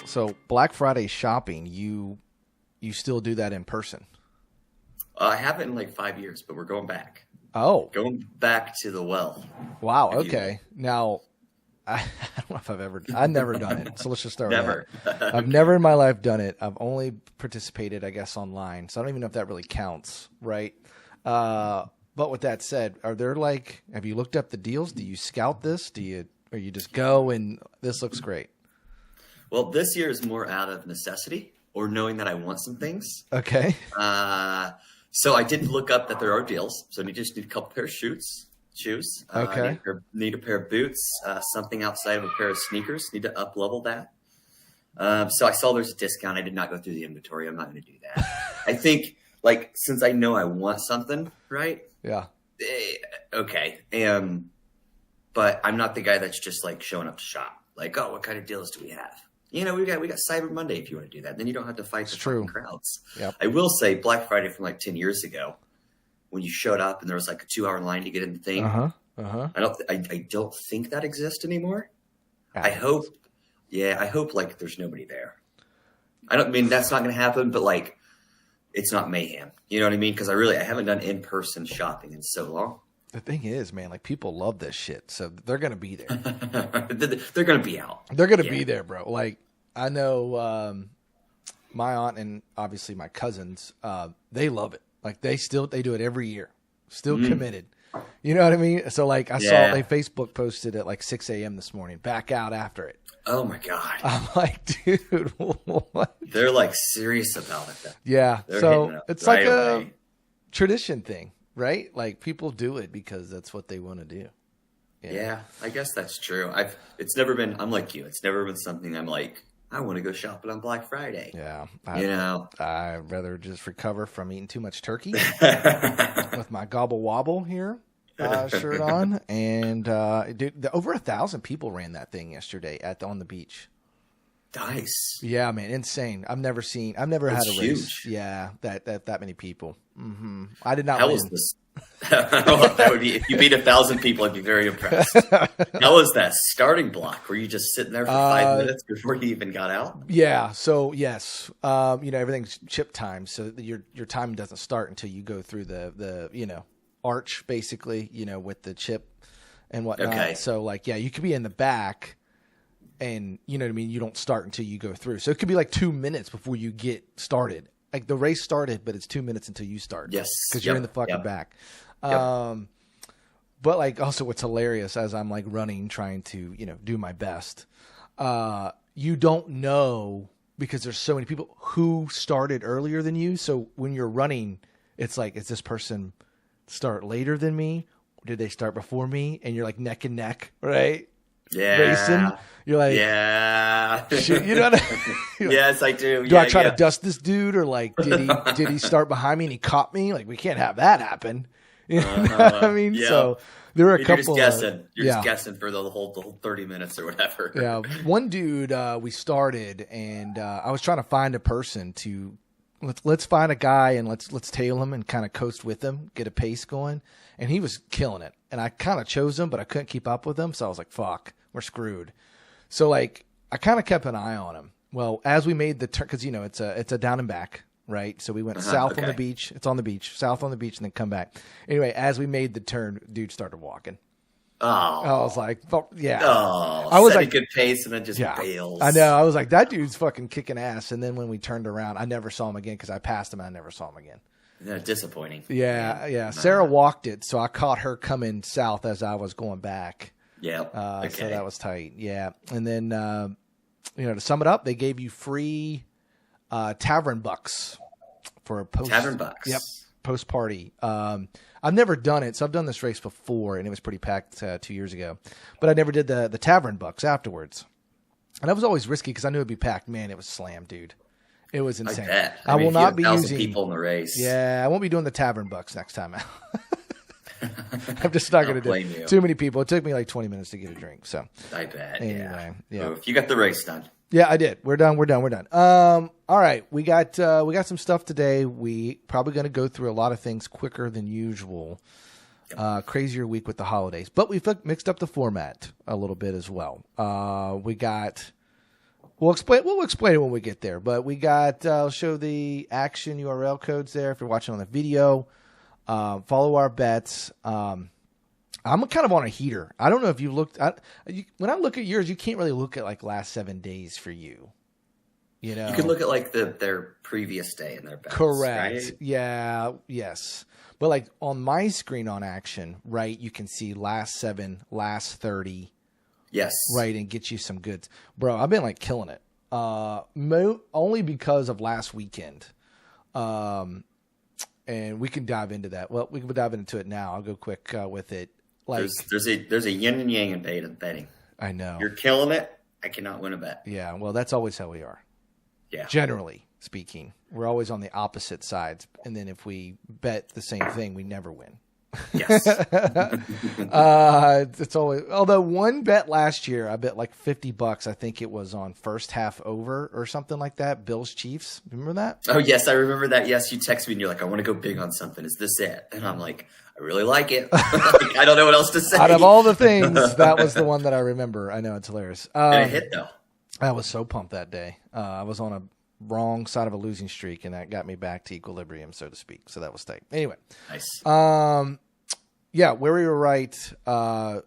So Black Friday shopping, you still do that in person? I haven't in like 5 years, but we're going back. Oh, Going back to the well. wow. Okay. Now, I don't know if I've never done it. So let's just start with that. I've never in my life done it. I've only participated, I guess, online. So I don't even know if that really counts, right? But with that said, have you looked up the deals? Do you scout this? Or you just go and this looks great? Well, this year is more out of necessity or knowing that I want some things. Okay. So I did look up that there are deals. So you just need a couple pair of shoes. Okay. Need a pair of boots, something outside of a pair of sneakers. Need to up level that. So I saw there's a discount. I did not go through the inventory. I'm not going to do that. I think since I know I want something, right? Yeah. Okay. But I'm not the guy that's just showing up to shop. Oh, what kind of deals do we have? We got Cyber Monday if you want to do that. Then you don't have to fight the fucking crowds. Yep. I will say Black Friday from 10 years ago, when you showed up and there was a 2-hour line to get in the thing. I don't think that exists anymore. I hope there's nobody there. I mean that's not going to happen, but it's not mayhem. You know what I mean? Because I haven't done in-person shopping in so long. The thing is, man, people love this shit, so they're gonna be there. They're gonna be out. They're gonna be there, bro. I know my aunt and obviously my cousins, they love it. They do it every year. Still committed. You know what I mean? So I saw they Facebook posted at 6 a.m. this morning, back out after it. Oh my God. I'm dude, what? They're serious about it. Yeah. They're so it's right a tradition thing, right? People do it because that's what they want to do. Yeah, I guess that's true. I'm like you. It's never been something I'm I want to go shopping on Black Friday. Yeah. I'd rather just recover from eating too much turkey with my gobble wobble here shirt on. And dude, over 1,000 people ran that thing yesterday on the beach. Nice. Yeah, man, insane. I've never had a race. Huge. Yeah, that many people. Mm-hmm. I did not. How was this? That would be, if you beat 1,000 people, I'd be very impressed. How was that starting block? Were you just sitting there for 5 minutes before you even got out? Yeah. So yes, everything's chip time, so your time doesn't start until you go through the arch basically, with the chip and whatnot. Okay. So you could be in the back. And you know what I mean? You don't start until you go through. So it could be 2 minutes before you get started. The race started, but it's 2 minutes until you start. Yes. Because you're in the fucking back. But also what's hilarious as I'm running, trying to, do my best. You don't know because there's so many people who started earlier than you. So when you're running, it's is this person start later than me? Or did they start before me? And you're neck and neck, right? Yeah. Racing. You're yeah. Shit, you know what I mean? Yes, I do. Do I try to dust this dude or did he start behind me and he caught me? We can't have that happen. You know what I mean? Yeah. So there were a couple. You're just guessing. You're just guessing for the whole 30 minutes or whatever. Yeah. One dude, we started and I was trying to find a person to let's find a guy and let's tail him and kind of coast with him, get a pace going. And he was killing it. And I kind of chose him, but I couldn't keep up with him. So I was fuck, we're screwed. So I kind of kept an eye on him. Well, as we made the turn, because it's a down and back, right? So we went south on the beach. It's on the beach, south on the beach, and then come back. Anyway, as we made the turn, dude started walking. Oh, I was yeah. Oh, I was a good pace and then just bails. I know. I was that dude's fucking kicking ass. And then when we turned around, I never saw him again because I passed him and I never saw him again. Yeah, disappointing. Yeah. Sarah walked it, so I caught her coming south as I was going back. Yeah. So that was tight. Yeah. And then, to sum it up, they gave you free tavern bucks for a post. Tavern bucks. Yep. Post party. I've never done it, so I've done this race before, and it was pretty packed 2 years ago. But I never did the tavern bucks afterwards. And that was always risky because I knew it'd be packed. Man, it was slammed, dude. It was insane. I bet. I will not be using people in the race. Yeah, I won't be doing the tavern bucks next time out. I'm just not going to do it. Too many people. It took me 20 minutes to get a drink. So I bet. Anyway, yeah. If you got the race done. Yeah, I did. We're done. All right, we got some stuff today. We probably going to go through a lot of things quicker than usual. Crazier week with the holidays, but we've mixed up the format a little bit as well. We got We'll explain it when we get there. But we got I'll show the action URL codes there if you're watching on the video. Follow our bets. I'm kind of on a heater. I don't know if you looked at when I look at yours, you can't really look at like last 7 days for you. You know, you can look at like their previous day and their bets. Correct. Right? Yeah. Yes. But like on my screen on action, right, you can see last 7, last 30. Yes. Right, and get you some goods. Bro, I've been like killing it. Only because of last weekend. And we can dive into that. Well, we can dive into it now. I'll go quick with it. Like there's a yin and yang in betting. I know. You're killing it. I cannot win a bet. Yeah, well, that's always how we are. Yeah. Generally speaking, we're always on the opposite sides, and then if we bet the same thing, we never win. Yes. It's always, although one bet last year, I bet like $50. I think it was on first half over or something like that. Bills Chiefs. Remember that? Oh yes, I remember that. Yes, you text me and you're like, I want to go big on something. Is this it? And I'm like, I really like it. Like, I don't know what else to say. Out of all the things, that was the one that I remember. I know, it's hilarious. And it hit though. I was so pumped that day. I was on a wrong side of a losing streak, and that got me back to equilibrium, so to speak. So that was tight. Anyway. Nice. Yeah, where we were right,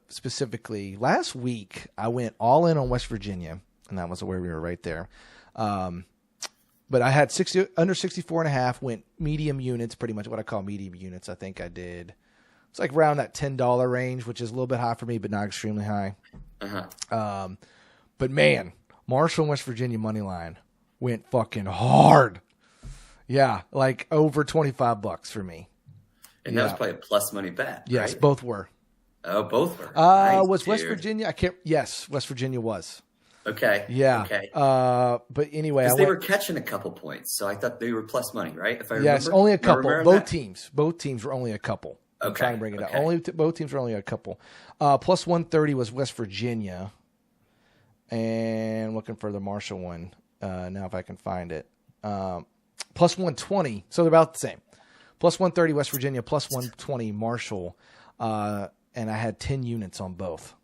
specifically, last week I went all in on West Virginia, and that was where we were right there. But I had under 64.5, went medium units, pretty much what I call medium units. I think I did. It's like around that $10 range, which is a little bit high for me, but not extremely high. Uh-huh. But man, Marshall and West Virginia money line went fucking hard. Yeah, like over $25 for me. And that was probably a plus money bet. Yes, right? both were. Oh, both were. Was nice, West dude. Virginia? Yes, West Virginia was. Okay. Yeah. Okay. But anyway, they were catching a couple points, so I thought they were plus money, right? If I remember. Yes, only a couple. Both teams were only a couple. I'm Okay. trying to bring it up. Both teams were only a couple. Plus 130 was West Virginia, and looking for the Marshall one now if I can find it. Plus 120, so they're about the same. Plus 130 West Virginia, plus 120 Marshall, and I had 10 units on both.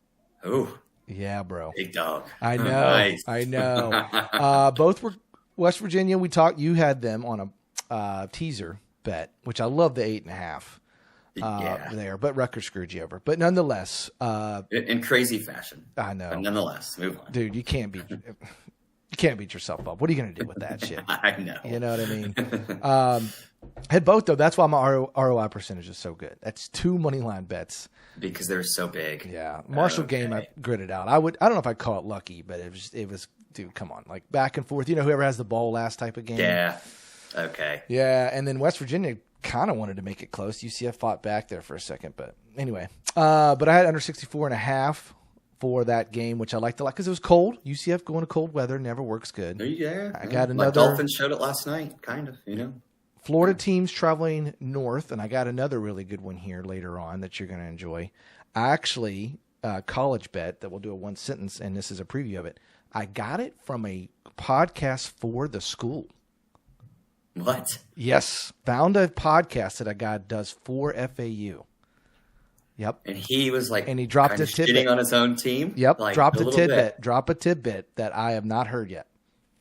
Oh, yeah, bro. big dog. I know. Nice. I know. Both were West Virginia. We talked. You had them on a teaser bet, which I love the 8.5 there, but Rutgers screwed you over. But nonetheless, in crazy fashion. I know. But nonetheless, move on, dude. You can't beat yourself up. What are you going to do with that shit? I know. You know what I mean? Had both though. That's why my ROI percentage is so good. That's 2 money line bets because they're so big. Yeah, Marshall game I gritted out. I don't know if I'd call it lucky, but it was. Dude, come on, like back and forth. You know, whoever has the ball last type of game. Yeah. Okay. Yeah, and then West Virginia kind of wanted to make it close. UCF fought back there for a second, but anyway. But I had under 64.5 for that game, which I liked a lot because it was cold. UCF going to cold weather never works good. Yeah. I got another. My Dolphins showed it last night, kind of. You know. Florida teams traveling north, and I got another really good one here later on that you're going to enjoy. I actually, college bet that we'll do a one sentence, and this is a preview of it. I got it from a podcast for the school. What? Yes. Found a podcast that a guy does for FAU. Yep. And he was like, and he dropped a tidbit on his own team. Yep. Like, dropped a tidbit. Drop a tidbit that I have not heard yet.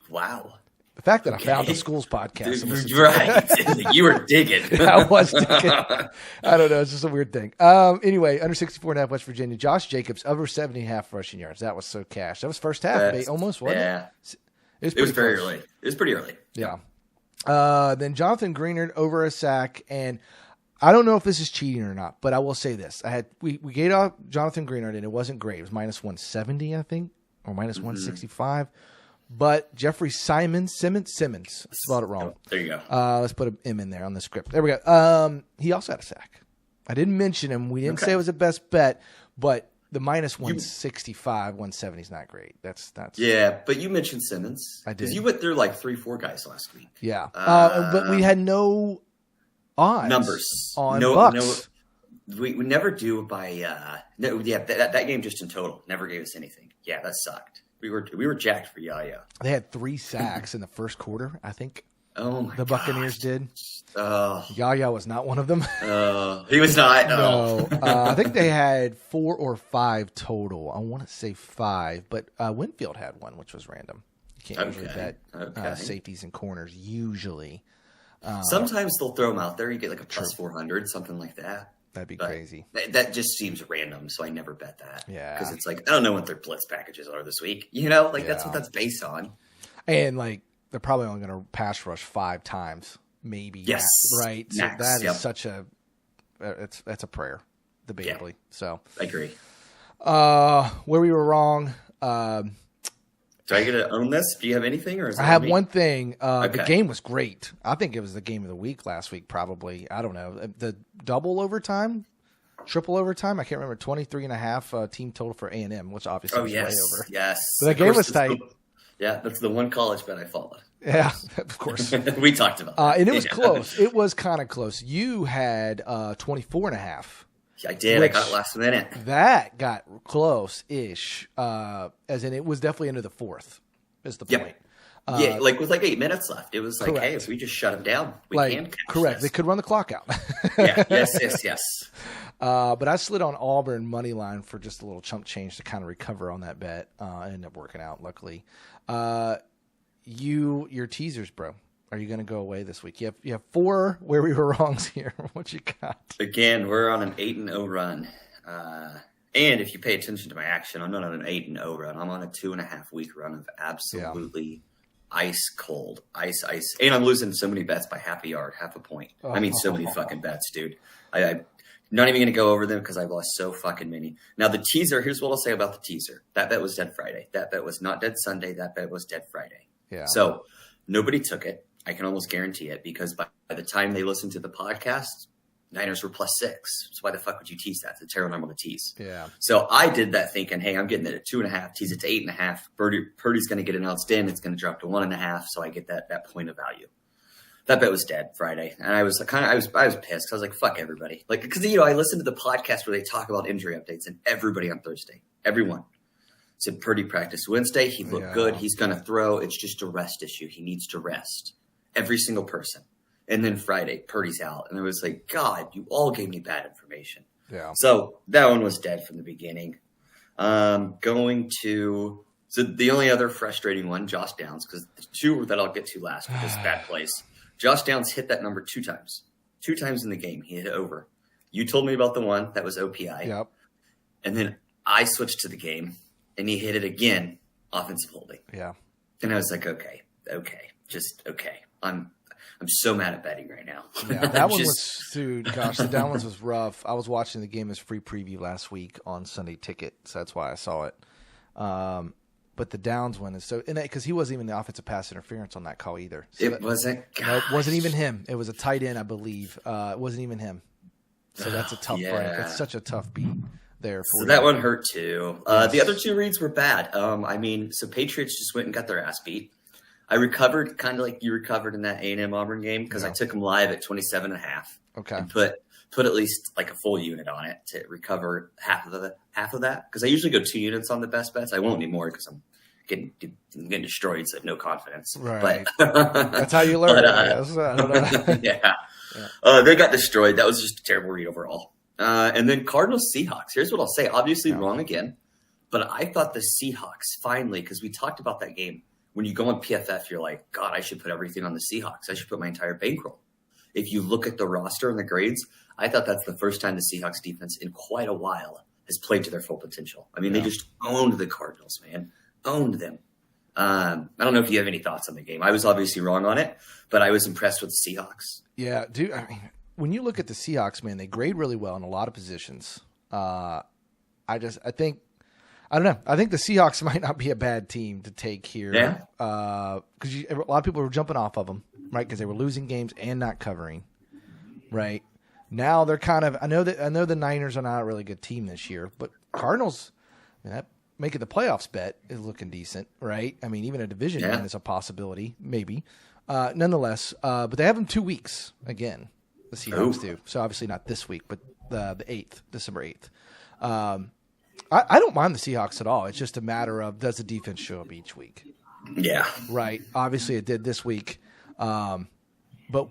Wow. The fact that I found the school's podcast. Right. You were digging. I was digging. I don't know. It's just a weird thing. Anyway, under 64.5 West Virginia. Josh Jacobs, over 70.5 rushing yards. That was so cash. That was first half. Almost, wasn't it? It was very early. It was pretty early. Yeah. Then Jonathan Greenard over a sack. And I don't know if this is cheating or not, but I will say this. We gave off Jonathan Greenard, and it wasn't great. It was minus 170, I think, or minus 165. But Jeffrey Simmons, spelled it wrong. There you go. Let's put an M in there on the script. There we go. He also had a sack. I didn't mention him. We didn't say it was the best bet, but the minus 165, 170 is not great. That's yeah. But you mentioned Simmons. I did. Because you went through like 3-4 guys last week. Yeah. But we had no odds numbers on Bucks. No, we never do by that game just in total never gave us anything. Yeah, that sucked. We were jacked for Yaya. They had 3 sacks in the first quarter, I think. Oh my! The Buccaneers did. Oh, Yaya was not one of them. He was not. No, I think they had 4 or 5 total. I want to say 5, but Winfield had one, which was random. can't usually bet safeties and corners usually. Sometimes they'll throw them out there. You get like a plus 400, something like that. That'd be crazy. That just seems random, so I never bet that. Yeah. Because it's like, I don't know what their blitz packages are this week. That's what that's based on. And, like, they're probably only going to pass rush 5 times, maybe. Yes. Right? So that is such a – that's a prayer, debatably. Yeah. So I agree. Where we were wrong do I get to own this? Do you have anything? Or is I have one thing. The game was great. I think it was the game of the week last week, probably. I don't know. The double overtime, triple overtime. I can't remember. 23.5 team total for A&M, which obviously was way over. Yes. But the game was tight. That's the one college bet I followed. Yeah, of course. We talked about that. And it was close. It was kind of close. You had 24.5. I did. I got it last minute. That got close-ish, as in it was definitely into the fourth, is the point. With 8 minutes left. It was like, hey, if we just shut them down, we can catch Correct. this. They could run the clock out. Yes. But I slid on Auburn money line for just a little chump change to kind of recover on that bet. Ended up working out, luckily. Your teasers, bro. Are you going to go away this week? You have 4 where we were wrongs here. What you got? Again, we're on an 8-0 run. And if you pay attention to my action, I'm not on an 8-0 run. I'm on a 2.5 week run of absolutely ice cold. Ice. And I'm losing so many bets by half a yard, half a point. I mean, so many fucking bets, dude. I'm not even going to go over them because I've lost so fucking many. Now, the teaser, here's what I'll say about the teaser. That bet was dead Friday. That bet was not dead Sunday. That bet was dead Friday. Yeah. So nobody took it. I can almost guarantee it because by the time they listened to the podcast, Niners were +6. So why the fuck would you tease that? It's a terrible number to tease. Yeah. So I did that thinking, hey, I'm getting it at 2.5, tease it to 8.5. Purdy's going to get announced in. It's going to drop to 1.5. So I get that point of value. That bet was dead Friday. And I was I was pissed. I was like, fuck everybody. Like, because, I listened to the podcast where they talk about injury updates and everybody on Thursday, everyone said Purdy practiced Wednesday. He looked good. He's going to throw. It's just a rest issue. He needs to rest. Every single person. And then Friday, Purdy's out. And I was like, God, you all gave me bad information. Yeah. So that one was dead from the beginning. So the only other frustrating one, Josh Downs, because the 2 that I'll get to last because bad place. Josh Downs hit that number 2 times. 2 times in the game. He hit it over. You told me about the one that was OPI. Yep. And then I switched to the game and he hit it again, offensive holding. Yeah. And I was like, okay. Just okay. I'm so mad at betting right now. Yeah, that one was, dude, gosh, the down ones was rough. I was watching the game as free preview last week on Sunday Ticket, so that's why I saw it. But the Downs one is so, and because he wasn't even the offensive pass interference on that call either. So it wasn't. No, it wasn't even him. It was a tight end, I believe. It wasn't even him. So that's a tough break. That's such a tough beat there. So that one hurt too. The other 2 reads were bad. So Patriots just went and got their ass beat. I recovered kind of like you recovered in that A&M Auburn game because I took them live at 27.5. Okay. And put at least like a full unit on it to recover half of that because I usually go 2 units on the best bets. I won't anymore because I'm getting destroyed, so I have no confidence. Right. But that's how you learn. I don't know. Yeah. They got destroyed. That was just a terrible read overall. And then Cardinals Seahawks. Here's what I'll say. Obviously wrong again, but I thought the Seahawks finally, because we talked about that game. When you go on PFF, you're like, God, I should put everything on the Seahawks. I should put my entire bankroll. If you look at the roster and the grades, I thought that's the first time the Seahawks defense in quite a while has played to their full potential. I mean, they just owned the Cardinals, man. Owned them. I don't know if you have any thoughts on the game. I was obviously wrong on it, but I was impressed with the Seahawks. Yeah, dude. I mean, when you look at the Seahawks, man, they grade really well in a lot of positions. I don't know. I think the Seahawks might not be a bad team to take here. Yeah. Because a lot of people were jumping off of them, right? Because they were losing games and not covering, right? Now they're kind of. I know the Niners are not a really good team this year, but Cardinals, that making the playoffs bet is looking decent, right? I mean, even a division win is a possibility, maybe. Nonetheless, but they have them 2 weeks again. The Seahawks do. So obviously not this week, but the 8th, December 8th. I don't mind the Seahawks at all. It's just a matter of does the defense show up each week? Yeah. Right. Obviously it did this week. But,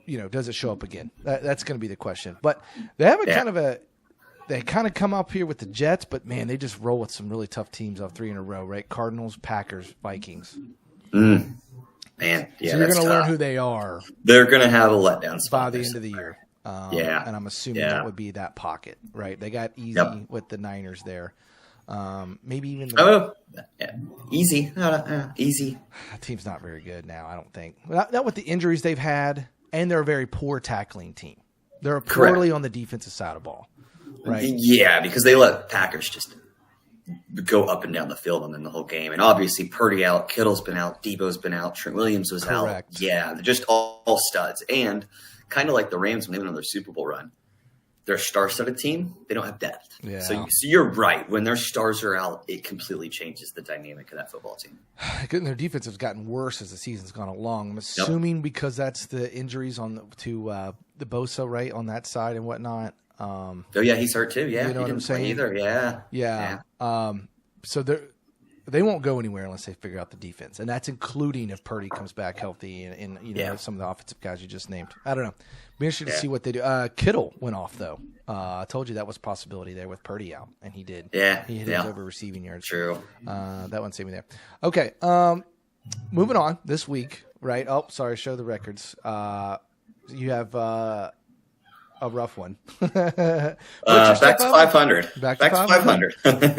does it show up again? That's going to be the question. But they have they kind of come up here with the Jets, but, man, they just roll with some really tough teams off 3 in a row, right? Cardinals, Packers, Vikings. Man, yeah. So you're going to learn who they are. They're going to have a letdown spot by the end of the year. And I'm assuming that would be that pocket, right? They got easy with the Niners there. Maybe even easy. Easy. That team's not very good now, I don't think. Not with the injuries they've had, and they're a very poor tackling team. They're poorly on the defensive side of the ball, right? Yeah, because they let Packers just go up and down the field on them the whole game. And obviously Purdy out, Kittle's been out, Debo's been out, Trent Williams was out. Yeah, they're just all studs. And kind of like the Rams when they went on their Super Bowl run. They're a star-studded team. They don't have depth. Yeah. So you're right. When their stars are out, it completely changes the dynamic of that football team. Their defense has gotten worse as the season's gone along. I'm assuming because that's the injuries to the Bosa, right, on that side and whatnot. He's hurt too. Yeah, you know what I'm saying? Either. Yeah. So they won't go anywhere unless they figure out the defense, and that's including if Purdy comes back healthy and some of the offensive guys you just named. I don't know. Be interested to see what they do. Kittle went off though. I told you that was a possibility there with Purdy out, and he did. Yeah, he hit his over receiving yards. True. That one saved me there. Okay. Moving on this week, right? Oh, sorry. Show the records. You have a rough one. Back to 500. Back to 500.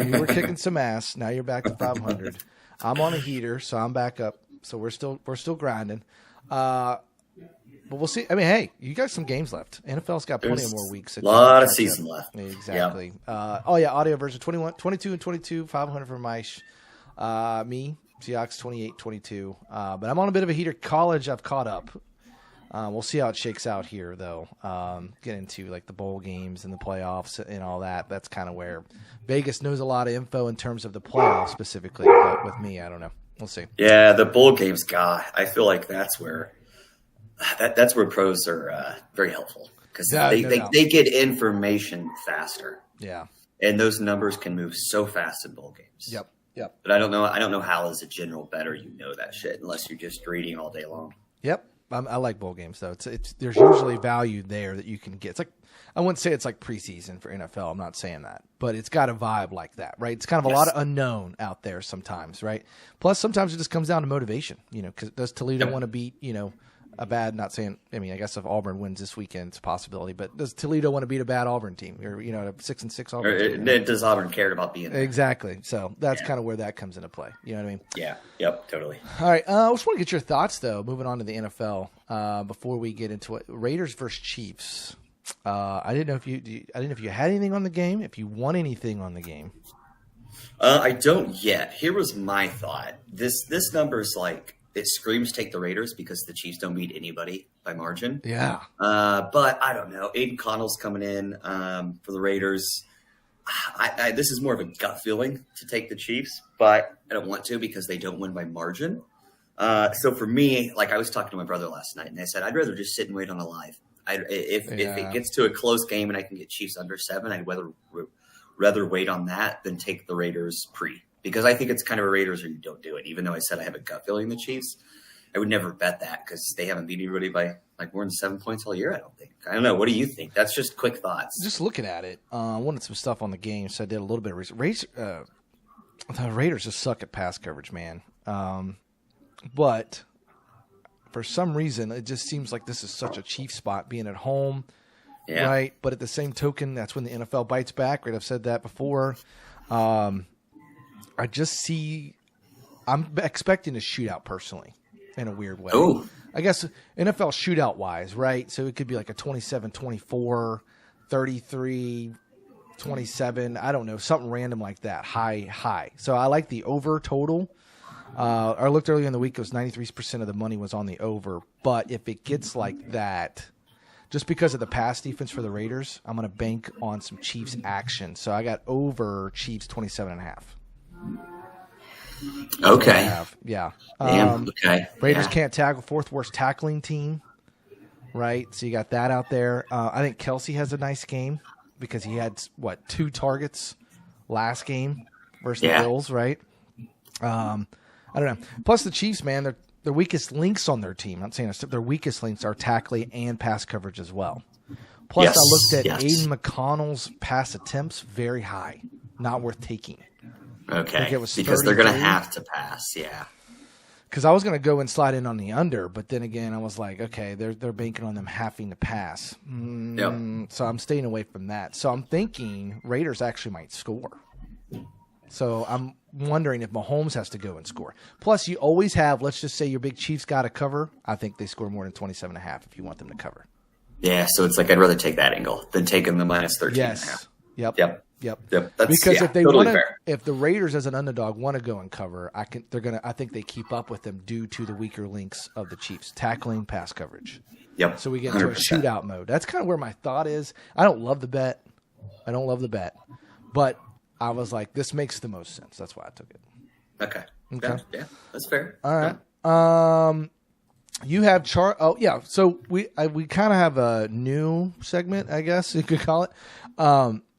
You were kicking some ass. Now you're back to 500. I'm on a heater, so I'm back up. So we're still grinding. But we'll see. I mean, hey, you got some games left. NFL's got plenty of more weeks. A lot of season left. Exactly. Yep. Audio version 22 and 22, 500 for Meisch. Me, Seahawks 28-22. But I'm on a bit of a heater. College, I've caught up. We'll see how it shakes out here, though. Get into like the bowl games and the playoffs and all that. That's kind of where Vegas knows a lot of info in terms of the playoffs specifically. But with me, I don't know. We'll see. Yeah, the bowl games, God, I feel like that's where pros are very helpful because they get information faster. Yeah, and those numbers can move so fast in bowl games. Yep. But I don't know how as a general bettor you know that shit unless you're just reading all day long. Yep. I like bowl games though. There's usually value there that you can get. It's like I wouldn't say it's like preseason for NFL. I'm not saying that, but it's got a vibe like that, right? It's kind of a lot of unknown out there sometimes, right? Plus, sometimes it just comes down to motivation. Because does Toledo want to beat a bad? Not saying. I mean, I guess if Auburn wins this weekend, it's a possibility. But does Toledo want to beat a bad Auburn team or a 6-6 Auburn team? Does Auburn care about being there? Exactly. So that's kind of where that comes into play. You know what I mean? Yeah. Yep. Totally. All right. I just want to get your thoughts though. Moving on to the NFL before we get into it. Raiders versus Chiefs. I didn't know if you had anything on the game. If you won anything on the game. I don't yet. Here was my thought. This number is like. It screams take the Raiders because the Chiefs don't beat anybody by margin. Yeah. But I don't know. Aiden Connell's coming in for the Raiders. This is more of a gut feeling to take the Chiefs, but I don't want to because they don't win by margin. So for me, like I was talking to my brother last night, and I said I'd rather just sit and wait on a live. If it gets to a close game and I can get Chiefs under 7, I'd rather wait on that than take the Raiders pre. Because I think it's kind of a Raiders or you don't do it. Even though I said I have a gut feeling the Chiefs, I would never bet that because they haven't beat anybody by like more than 7 points all year. I don't think. I don't know. What do you think? That's just quick thoughts. Just looking at it, I wanted some stuff on the game, so I did a little bit of research. The Raiders just suck at pass coverage, man. But for some reason, it just seems like this is such a Chiefs spot being at home, right? But at the same token, that's when the NFL bites back. Right? I've said that before. I'm expecting a shootout personally in a weird way. Oh, I guess NFL shootout wise, right? So it could be like a 27-24, 33-27. I don't know, something random like that. High. So I like the over total. I looked earlier in the week, it was 93% of the money was on the over. But if it gets like that, just because of the pass defense for the Raiders, I'm going to bank on some Chiefs action. So I got over Chiefs 27.5. Okay. Yeah. Okay. Raiders can't tackle, 4th worst tackling team, right? So you got that out there. I think Kelsey has a nice game because he had 2 targets last game versus the Bills, right? I don't know. Plus the Chiefs, man, their weakest links on their team. I'm saying their weakest links are tackling and pass coverage as well. Plus, I looked at Aiden McConnell's pass attempts, very high, not worth taking. Okay, because they're going to have to pass, yeah. because I was going to go and slide in on the under, but then again, I was like, okay, they're banking on them having to pass. So I'm staying away from that. So I'm thinking Raiders actually might score. So I'm wondering if Mahomes has to go and score. Plus, you always have, let's just say your big Chiefs got to cover. I think they score more than 27.5 if you want them to cover. Yeah, so it's like I'd rather take that angle than taking the minus 13.5. Yes. Yep. That's, because if they totally want fair. if the Raiders as an underdog want to go and cover, I think they keep up with them due to the weaker links of the Chiefs, tackling, pass coverage. Yep. So we get into 100%. A shootout mode. That's kind of where my thought is. I don't love the bet, but I was like, this makes the most sense. That's why I took it. Okay. Yeah, that's fair. All right. You have So we kind of have a new segment, I guess you could call it.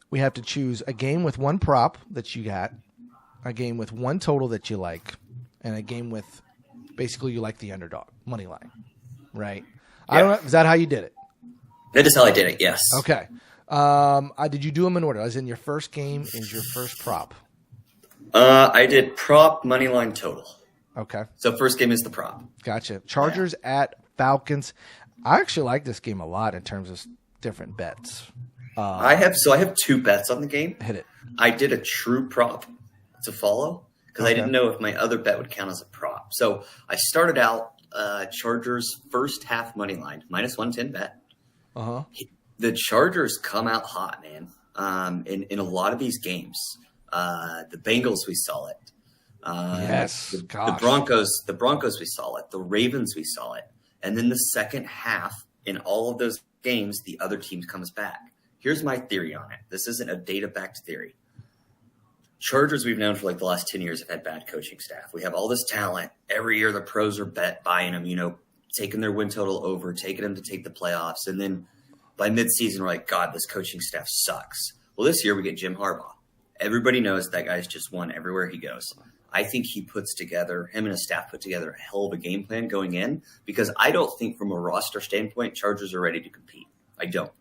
We have to choose a game with one prop that you got, a game with one total that you like, and a game with basically you like the underdog money line, right? Yeah. I don't know. Is that how you did it? That is how I did it. Yes. Okay. Did you do them in order? As in your first game is your first prop. I did prop money line total. Okay. So first game is the prop. Gotcha. Chargers at Falcons. I actually like this game a lot in terms of different bets. I have two bets on the game. Hit it. I did a true prop to follow because I didn't know if my other bet would count as a prop. So I started out Chargers first half money line minus 110 bet. The Chargers come out hot, man. In a lot of these games, the Bengals we saw it. Yes. The Broncos we saw it. The Ravens we saw it. And then the second half in all of those games, the other team comes back. Here's my theory on it. This isn't a data-backed theory. Chargers we've known for like the last 10 years have had bad coaching staff. We have all this talent. Every year the pros are buying them, taking their win total over, taking them to take the playoffs. And then by midseason, we're like, God, this coaching staff sucks. Well, this year we get Jim Harbaugh. Everybody knows that guy's just won everywhere he goes. I think him and his staff put together a hell of a game plan going in because I don't think from a roster standpoint, Chargers are ready to compete. I don't.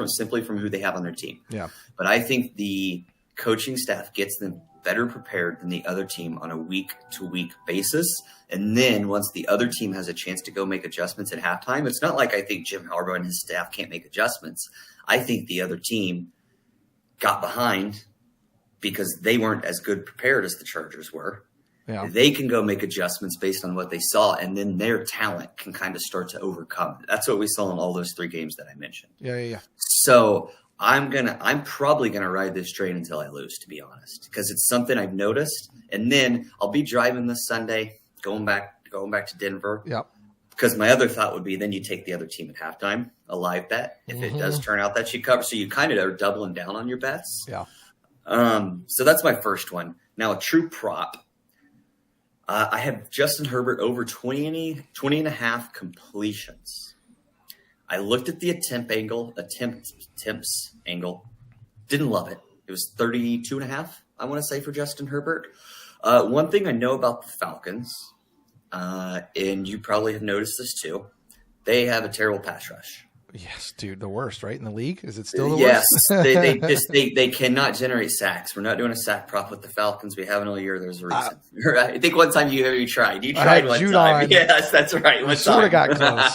Simply from who they have on their team. Yeah. But I think the coaching staff gets them better prepared than the other team on a week-to-week basis. And then once the other team has a chance to go make adjustments at halftime, it's not like I think Jim Harbaugh and his staff can't make adjustments. I think the other team got behind because they weren't as good prepared as the Chargers were. Yeah. They can go make adjustments based on what they saw, and then their talent can kind of start to overcome it. That's what we saw in all those three games that I mentioned. Yeah. So I'm probably gonna ride this train until I lose, to be honest, because it's something I've noticed. And then I'll be driving this Sunday, going back to Denver. Yep. Because my other thought would be then you take the other team at halftime, a live bet, if it does turn out that you cover. So you kind of are doubling down on your bets. Yeah. So that's my first one. Now a true prop. I have Justin Herbert over 20 and a half completions. I looked at the attempts angle. Didn't love it. It was 32 and a half, I want to say, for Justin Herbert. One thing I know about the Falcons, and you probably have noticed this too, they have a terrible pass rush. Yes, dude, the worst, right? In the league? Is it still the worst? Yes, they cannot generate sacks. We're not doing a sack prop with the Falcons. We haven't all year. There's a reason. I think one time you tried. You tried one time. Yes, that's right. We sort of got close,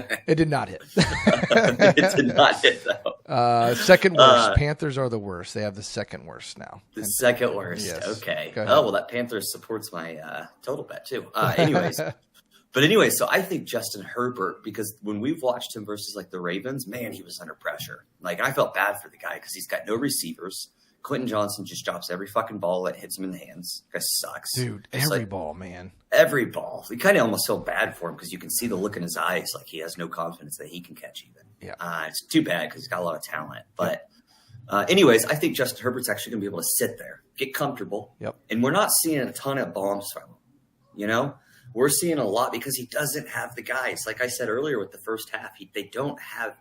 but it did not hit. It did not hit, though. Second worst. Panthers are the worst. They have the second worst now. The second worst. Yes. Okay. Oh, well, that Panthers supports my total bet, too. Anyway, so I think Justin Herbert, because when we've watched him versus like the Ravens, man, he was under pressure. Like I felt bad for the guy because he's got no receivers. Quentin Johnson just drops every fucking ball that hits him in the hands. That sucks. Dude, every ball, man. Every ball. We kind of almost feel bad for him because you can see the look in his eyes like he has no confidence that he can catch even. Yeah. It's too bad because he's got a lot of talent. But anyways, I think Justin Herbert's actually going to be able to sit there, get comfortable. Yep. And we're not seeing a ton of bombs from him, We're seeing a lot because he doesn't have the guys. Like I said earlier with the first half, they don't have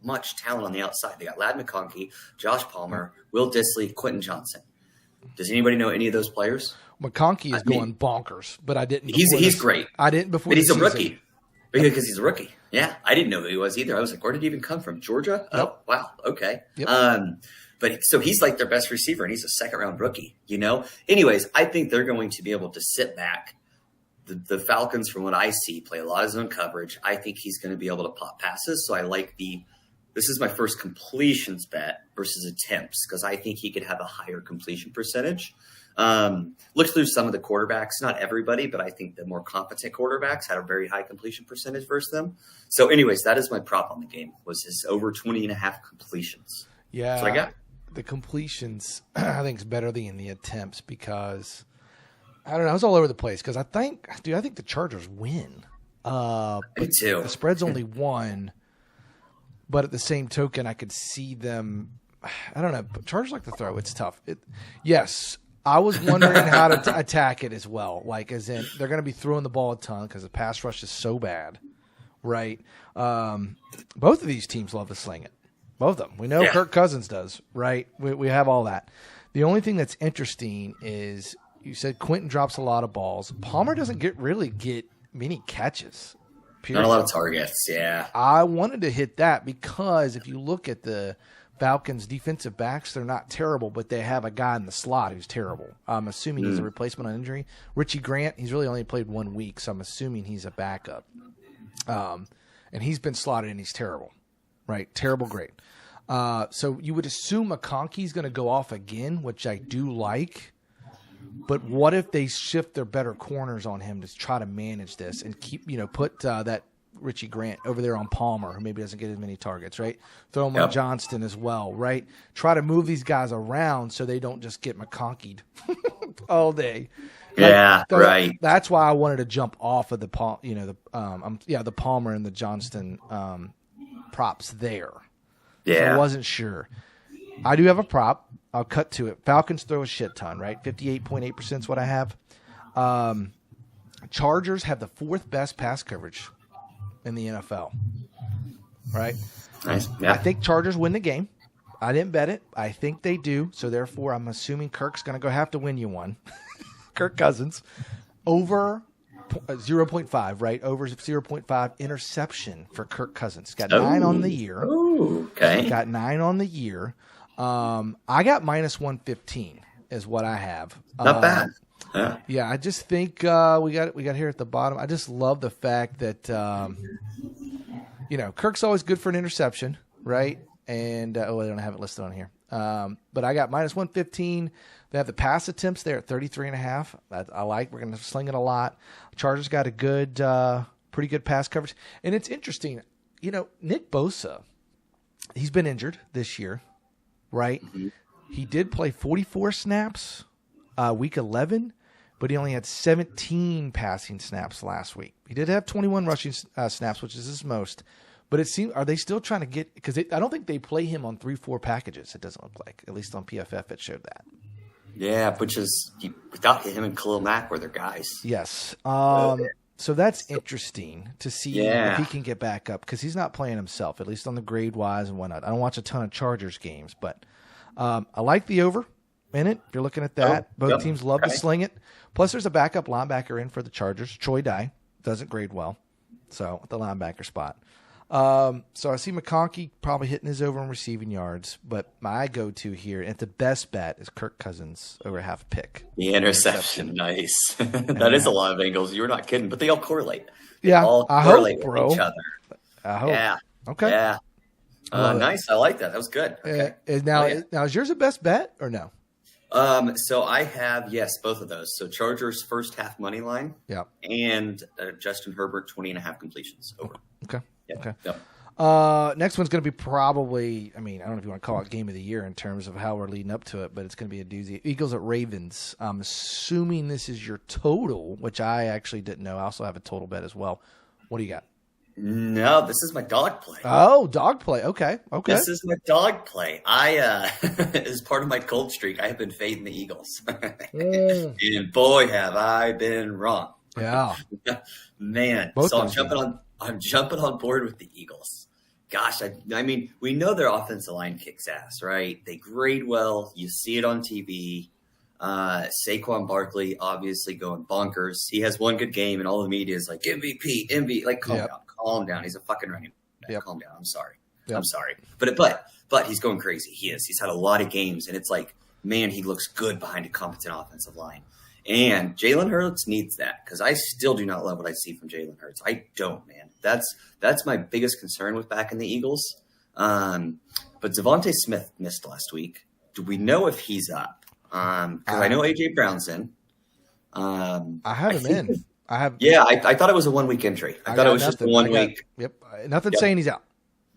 much talent on the outside. They got Ladd McConkey, Josh Palmer, Will Dissly, Quentin Johnson. Does anybody know any of those players? McConkey is going bonkers, but I didn't. He's great. I didn't before. But he's a rookie. Because he's a rookie. Yeah, I didn't know who he was either. I was like, where did he even come from? Georgia? Yep. Oh, wow. Okay. Yep. But so he's like their best receiver, and he's a second-round rookie, Anyways, I think they're going to be able to sit back. The Falcons, from what I see, play a lot of zone coverage. I think he's going to be able to pop passes. So I like this is my first completions bet versus attempts because I think he could have a higher completion percentage. Looked through some of the quarterbacks, not everybody, but I think the more competent quarterbacks had a very high completion percentage versus them. So anyways, that is my prop on the game, was his over 20.5 completions. Yeah. That's what I got. The completions, I think, is better than the attempts because, I don't know, I was all over the place because I think the Chargers win. Me too. The spread's only 1, but at the same token, I could see them, I don't know, Chargers like to throw. It's tough. Yes, I was wondering how to attack it as well. Like, as in, they're going to be throwing the ball a ton because the pass rush is so bad, right? Both of these teams love to sling it. Both of them. We know Kirk Cousins does, right? We have all that. The only thing that's interesting is you said Quentin drops a lot of balls. Palmer doesn't really get many catches. Period. Not a lot of targets, yeah. I wanted to hit that because if you look at the Falcons' defensive backs, they're not terrible, but they have a guy in the slot who's terrible. I'm assuming he's a replacement on injury. Richie Grant, he's really only played 1 week, so I'm assuming he's a backup. And he's been slotted and he's terrible. Right, terrible, great. So you would assume McConkey's going to go off again, which I do like. But what if they shift their better corners on him to try to manage this and keep, put that Richie Grant over there on Palmer, who maybe doesn't get as many targets, right? Throw him on Johnston as well, right? Try to move these guys around so they don't just get McConkeyed all day. Yeah, right. That's why I wanted to jump off of the Palmer and the Johnston props there. Yeah. So I wasn't sure. I do have a prop. I'll cut to it. Falcons throw a shit ton, right? 58.8% is what I have. Chargers have the 4th best pass coverage in the NFL, right? Nice. Yeah. I think Chargers win the game. I didn't bet it. I think they do. So therefore, I'm assuming Kirk's going to have to win you one. Kirk Cousins over 0.5, right? Over 0.5 interception for Kirk Cousins. Got 9 on the year. Ooh, okay. Got 9 on the year. I got minus 115 is what I have. Not bad. Yeah, I just think we got here at the bottom. I just love the fact that Kirk's always good for an interception, right? And they don't have it listed on here. But I got minus 115. They have the pass attempts there at 33.5. I like. We're going to sling it a lot. Chargers got a good, pretty good pass coverage. And it's interesting. Nick Bosa, he's been injured this year, right? Mm-hmm. He did play 44 snaps week 11, but he only had 17 passing snaps last week. He did have 21 rushing snaps, which is his most. But it seems, are they still trying to get – because I don't think they play him on 3-4 packages, it doesn't look like. At least on PFF it showed that. Yeah, which is without him and Khalil Mack were their guys. Yes. So that's interesting to see if he can get back up because he's not playing himself, at least on the grade-wise and whatnot. I don't watch a ton of Chargers games, but I like the over in it. If you're looking at that, both teams love to sling it. Plus, there's a backup linebacker in for the Chargers. Troy Dye doesn't grade well, so at the linebacker spot. So I see McConkey probably hitting his over in receiving yards, but my go-to here, and the best bet, is Kirk Cousins over half a pick. The interception. Nice. That is a lot of angles. You're not kidding, but they all correlate. I hope, bro. With each other. I hope. Yeah. Okay. Yeah. Nice. I like that. That was good. Okay. Now, is yours a best bet or no? So I have, both of those. So Chargers first half money line. Yeah. And Justin Herbert 20.5 completions over. Okay. Yep. Okay. Yep. Next one's going to be probably, I don't know if you want to call it game of the year in terms of how we're leading up to it, but it's going to be a doozy. Eagles at Ravens. I'm assuming this is your total, which I actually didn't know. I also have a total bet as well. What do you got? No, this is my dog play. Oh, dog play. Okay. This is my dog play. I, as part of my cold streak, I have been fading the Eagles. And boy, have I been wrong. Yeah. Man. I'm jumping on board with the Eagles. Gosh, we know their offensive line kicks ass, right? They grade well. You see it on TV. Saquon Barkley obviously going bonkers. He has one good game, and all the media is like MVP. Like, calm down. He's a fucking running back. Calm down. I'm sorry. Yep. I'm sorry. But he's going crazy. He is. He's had a lot of games, and it's like, man, he looks good behind a competent offensive line. And Jalen Hurts needs that, because I still do not love what I see from Jalen Hurts. I don't, man. That's my biggest concern with backing the Eagles. But Devontae Smith missed last week. Do we know if he's up? Because I know A.J. Brown's in. I have him in. I thought it was a 1 week entry. I thought it was just a 1 week. Yep. Nothing saying he's out.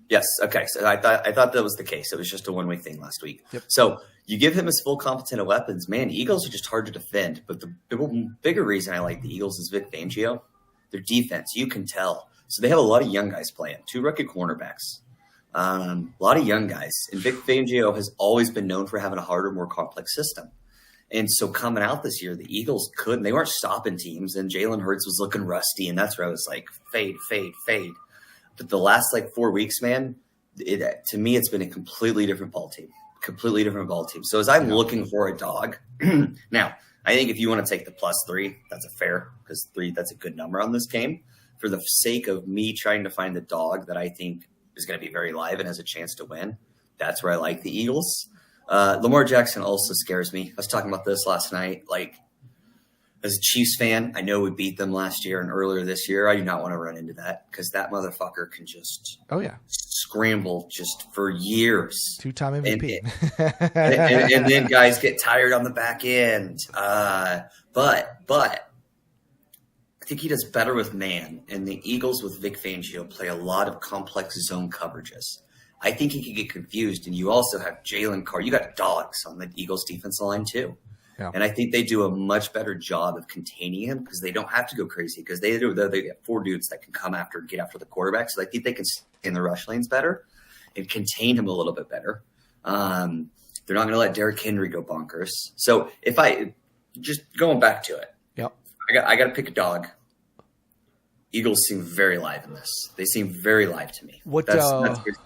Yes. Okay. So I thought that was the case. It was just a 1 week thing last week. Yep. So you give him his full complement of weapons, man. Eagles are just hard to defend. But the bigger reason I like the Eagles is Vic Fangio. Their defense, you can tell. So they have a lot of young guys playing. 2 rookie cornerbacks. A lot of young guys. And Vic Fangio has always been known for having a harder, more complex system. And so coming out this year, the Eagles couldn't. They weren't stopping teams, and Jalen Hurts was looking rusty, and that's where I was like, fade. But the last 4 weeks, man, to me, it's been a completely different ball team. So as I'm looking for a dog, now, I think if you want to take the +3, that's a fair, because 3, that's a good number on this game. For the sake of me trying to find the dog that I think is going to be very live and has a chance to win, that's where I like the Eagles. Lamar Jackson also scares me. I was talking about this last night. As a Chiefs fan, I know we beat them last year and earlier this year. I do not want to run into that, because that motherfucker can just scramble just for years. 2-time MVP. And then guys get tired on the back end. But I think he does better with man. And the Eagles with Vic Fangio play a lot of complex zone coverages. I think he could get confused. And you also have Jalen Carr. You got dogs on the Eagles defensive line too. Yeah. And I think they do a much better job of containing him, because they don't have to go crazy, because they have 4 dudes that can come after and get after the quarterback. So I think they can stay in the rush lanes better and contain him a little bit better. They're not going to let Derrick Henry go bonkers. So if I just going back to it, I got to pick a dog. Eagles seem very live in this. They seem very live to me. That's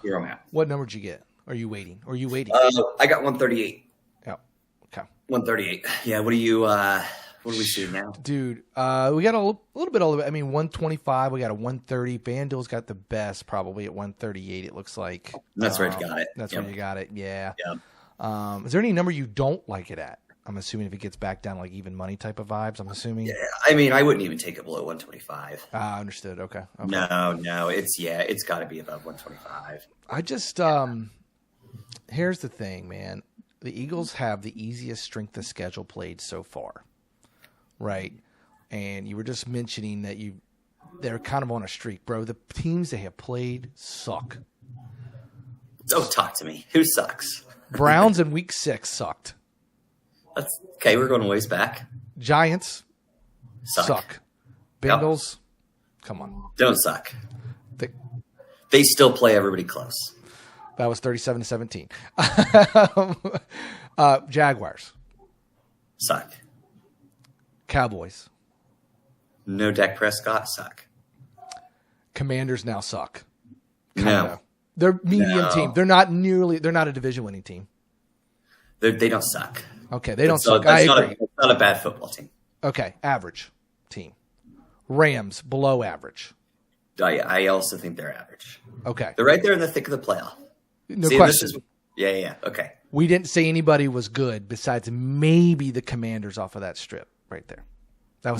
where I'm at. What number did you get? Are you waiting? I got 138. Yeah. Okay. 138. Yeah. What do we see now? Dude, we got a little bit all of it. I mean, 125. We got a 130. FanDuel's got the best, probably at 138. It looks like. That's where you got it. That's where you got it. Yeah. Is there any number you don't like it at? I'm assuming if it gets back down even money type of vibes, I'm assuming. Yeah, I mean, I wouldn't even take it below 125. Understood. Okay. No, it's got to be above 125. I just here's the thing, man. The Eagles have the easiest strength of schedule played so far, right? And you were just mentioning that they're kind of on a streak, bro. The teams they have played suck. Don't talk to me. Who sucks? Browns in week 6 sucked. That's okay. We're going a ways back. Giants suck. Bengals, come on, don't suck. They still play everybody close. That was 37-17. Jaguars suck. Cowboys, no Dak Prescott, suck. Commanders now suck. No, they're medium team. They're not a division winning team. They don't suck. Okay, they don't suck. I agree. It's not a bad football team. Okay, average team. Rams, below average. I also think they're average. Okay. They're right there in the thick of the playoff. No question. Yeah. Okay. We didn't say anybody was good besides maybe the Commanders off of that strip right there. That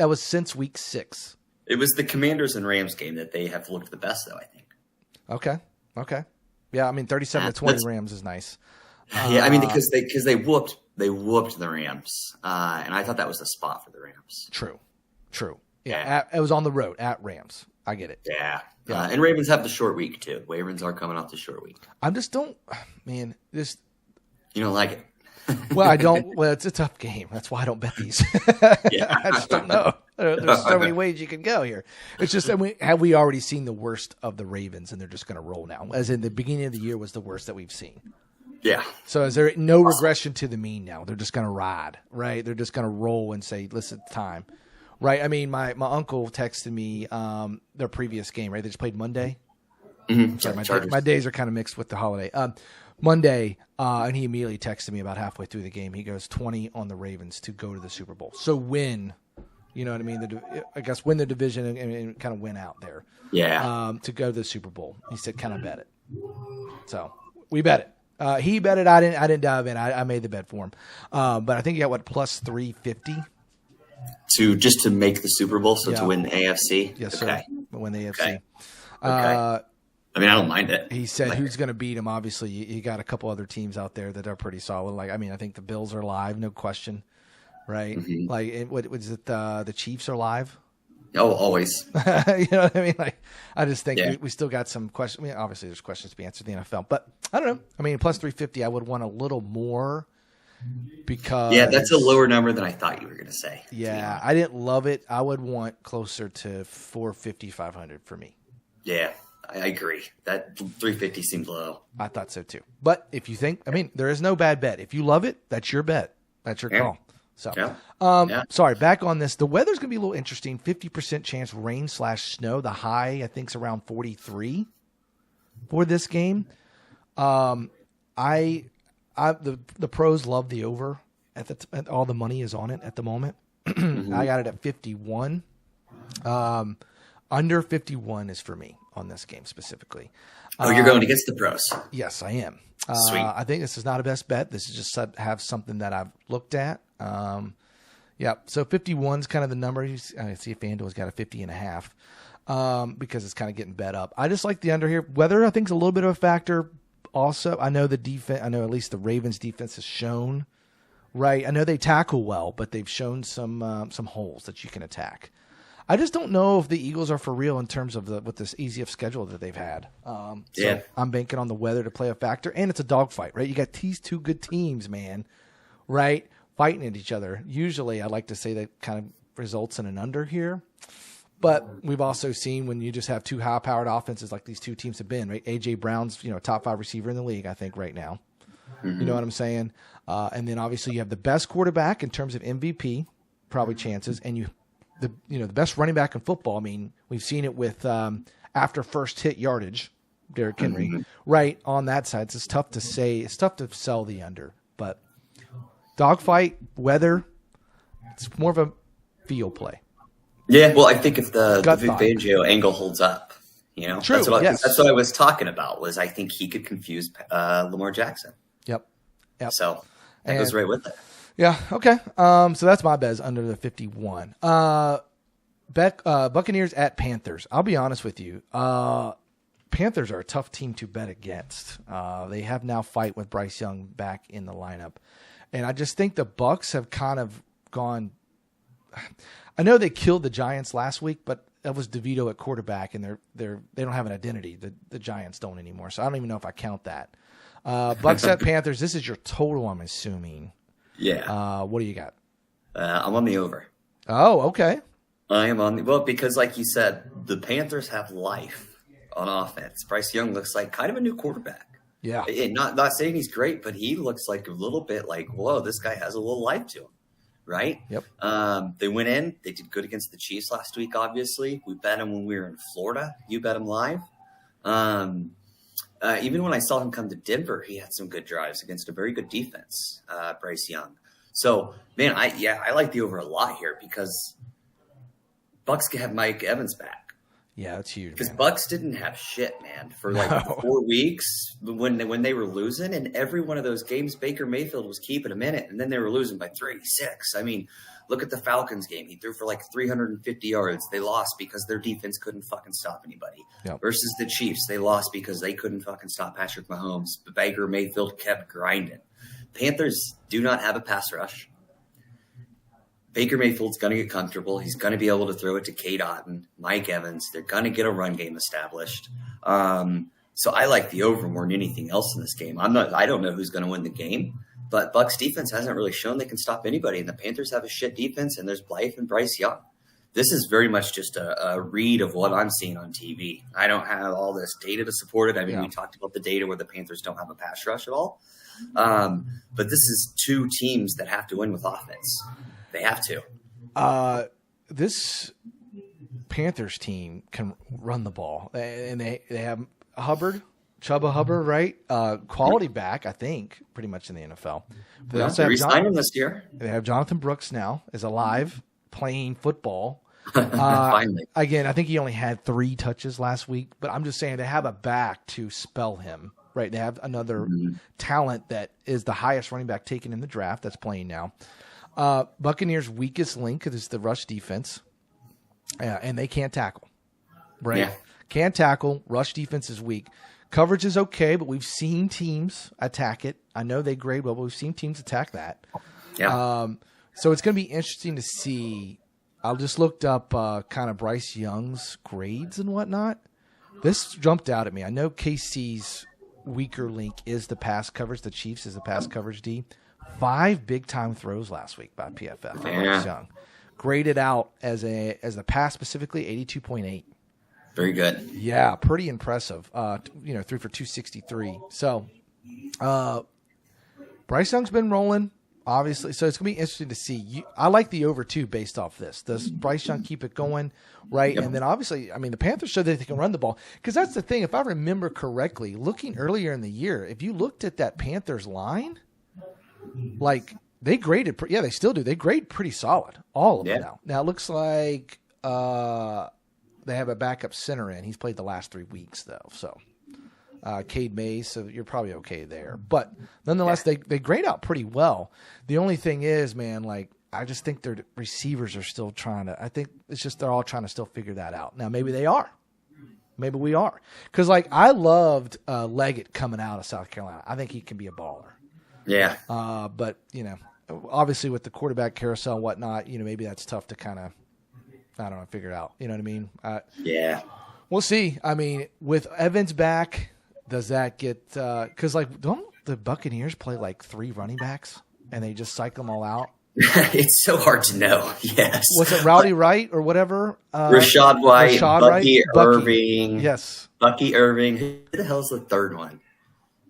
was since week 6. It was the Commanders and Rams game that they have looked the best, though, I think. Okay. Yeah, I mean, 37-20 Rams is nice. Yeah, I mean, because they whooped the Rams, and I thought that was the spot for the Rams. True. Yeah, it was on the road at Rams. I get it. Yeah. And Ravens have the short week too. Ravens are coming off the short week. You don't like it. Well, I don't. Well, it's a tough game. That's why I don't bet these. Yeah. I just don't know. There's so many ways you can go here. It's just, have we already seen the worst of the Ravens, and they're just going to roll now? As in the beginning of the year was the worst that we've seen. Yeah. So is there no regression to the mean now? They're just going to ride, right? They're just going to roll and say, listen, it's time. Right? I mean, my uncle texted me their previous game, right? They just played Monday. Mm-hmm. Sorry, my days are kind of mixed with the holiday. Monday, and he immediately texted me about halfway through the game. He goes, 20 on the Ravens to go to the Super Bowl. So win, you know what I mean? I guess win the division and kind of win out there. Yeah. To go to the Super Bowl. He said, kind of bet it. So we bet it. He bet it. I didn't dive in. I made the bet for him. But I think he got what, plus 350 to make the Super Bowl, to win the AFC. Yes, okay. Sir. Win the AFC. Okay. I mean, I don't mind it. He said who's going to beat him. Obviously, you got a couple other teams out there that are pretty solid. Like, I mean, I think the Bills are live, no question, right? Mm-hmm. Like, what is it? The Chiefs are live. Oh, always. You know what I mean? Like, I just think we still got some questions. I mean, obviously, there's questions to be answered in the NFL, but I don't know. I mean, plus 350, I would want a little more because that's a lower number than I thought you were going to say. Yeah, I didn't love it. I would want closer to 450, 500 for me. Yeah. I agree. That 350 seems low. I thought so too. But if you think, I mean, there is no bad bet. If you love it, that's your bet. That's your call. So, sorry, back on this. The weather's going to be a little interesting. 50% chance rain/snow. The high, I think, is around 43 for this game. The pros love the over. All the money is on it at the moment. Mm-hmm. I got it at 51. Under 51 is for me on this game specifically. Oh, you're going against the pros. Yes, I am. Sweet. I think this is not a best bet. This is just have something that I've looked at. So 51 is kind of the number. I see if FanDuel's got a 50.5 because it's kind of getting bet up. I just like the under here. Weather, I think, is a little bit of a factor. Also, I know the defense. I know at least the Ravens defense has shown. Right, I know they tackle well, but they've shown some holes that you can attack. I just don't know if the Eagles are for real in terms of with this easy of schedule that they've had. So I'm banking on the weather to play a factor, and it's a dogfight, right? You got these two good teams, man, right, fighting at each other. Usually, I like to say that kind of results in an under here, but we've also seen when you just have two high-powered offenses like these two teams have been, right? A.J. Brown's top 5 receiver in the league, I think, right now. Mm-hmm. You know what I'm saying? And then obviously you have the best quarterback in terms of MVP, probably chances, and the best running back in football. I mean, we've seen it with after first hit yardage, Derrick Henry, right on that side. So it's tough to say. It's tough to sell the under, but dogfight, weather, it's more of a feel play. Yeah, well, I think if the Vic Fangio angle holds up, True, that's what I was talking about. Was I think he could confuse Lamar Jackson. Yep. So that goes right with it. Yeah. Okay. So that's my bet under the 51. Buccaneers at Panthers. I'll be honest with you. Panthers are a tough team to bet against. They have now fight with Bryce Young back in the lineup, and I just think the Bucs have kind of gone. I know they killed the Giants last week, but that was DeVito at quarterback, and they don't have an identity. The Giants don't anymore, so I don't even know if I count that. Bucs at Panthers. This is your total, I'm assuming. Yeah. What do you got? I'm on the over. Oh, okay. I am on because like you said, the Panthers have life on offense. Bryce Young looks like kind of a new quarterback. Yeah. And not saying he's great, but he looks like a little bit like, whoa, this guy has a little life to him. Right? Yep. They went in. They did good against the Chiefs last week, obviously. We bet him when we were in Florida. You bet him live. Even when I saw him come to Denver, he had some good drives against a very good defense, Bryce Young. So, man, I like the over a lot here because Bucs can have Mike Evans back. Yeah, that's huge. Because Bucs didn't have shit, man, for 4 weeks when they were losing. And every one of those games, Baker Mayfield was keeping them in it, and then they were losing by 36. I mean, look at the Falcons game. He threw for 350 yards. They lost because their defense couldn't fucking stop anybody. Yep. Versus the Chiefs, they lost because they couldn't fucking stop Patrick Mahomes. But Baker Mayfield kept grinding. Panthers do not have a pass rush. Baker Mayfield's going to get comfortable. He's going to be able to throw it to Cade Otton, Mike Evans. They're going to get a run game established. So I like the over more than anything else in this game. I don't know who's going to win the game, but Bucs defense hasn't really shown they can stop anybody. And the Panthers have a shit defense, and there's Blythe and Bryce Young. This is very much just a read of what I'm seeing on TV. I don't have all this data to support it. I mean, we talked about the data where the Panthers don't have a pass rush at all. But this is two teams that have to win with offense. They have to. This Panthers team can run the ball, and they have Chuba Hubbard, right? Quality back, I think, pretty much in the NFL. But they also re-signed him this year. They have Jonathan Brooks now is alive playing football. Finally. Again, I think he only had 3 touches last week, but I'm just saying they have a back to spell him. right? They have another talent that is the highest running back taken in the draft that's playing now. Buccaneers' weakest link is the rush defense, and they can't tackle, right? Yeah. Can't tackle. Rush defense is weak. Coverage is okay, but we've seen teams attack it. I know they grade well, but we've seen teams attack that. Yeah. So it's going to be interesting to see. I just looked up kind of Bryce Young's grades and whatnot. This jumped out at me. I know KC's weaker link is the pass coverage. The Chiefs is the pass coverage D. 5 big-time throws last week by PFF. Bryce Young. Graded out as the pass specifically, 82.8. Very good. Yeah, pretty impressive. Threw for 263. So, Bryce Young's been rolling, obviously. So it's going to be interesting to see. I like the over 2 based off this. Does Bryce Young keep it going, right? Yep. And then obviously, I mean, the Panthers showed that they can run the ball. Because that's the thing. If I remember correctly, looking earlier in the year, if you looked at that Panthers line, like they graded. They still do. They grade pretty solid. All of them now. Now it looks like they have a backup center in. He's played the last 3 weeks though. So Cade Mays, so you're probably okay there. But nonetheless, they grade out pretty well. The only thing is, man, like I just think their receivers are still trying to. I think it's just they're all trying to still figure that out. Now maybe they are. Maybe we are. Because like I loved Leggett coming out of South Carolina. I think he can be a baller. Yeah. But obviously with the quarterback carousel and whatnot, maybe that's tough to kind of, I don't know, figure it out. You know what I mean? Yeah. We'll see. I mean, with Evans back, does that get because like don't the Buccaneers play like 3 running backs and they just cycle them all out? It's so hard to know. Yes. Was it Rowdy Wright or whatever? Rashad White, Bucky Irving. Yes. Bucky Irving. Who the hell's the third one?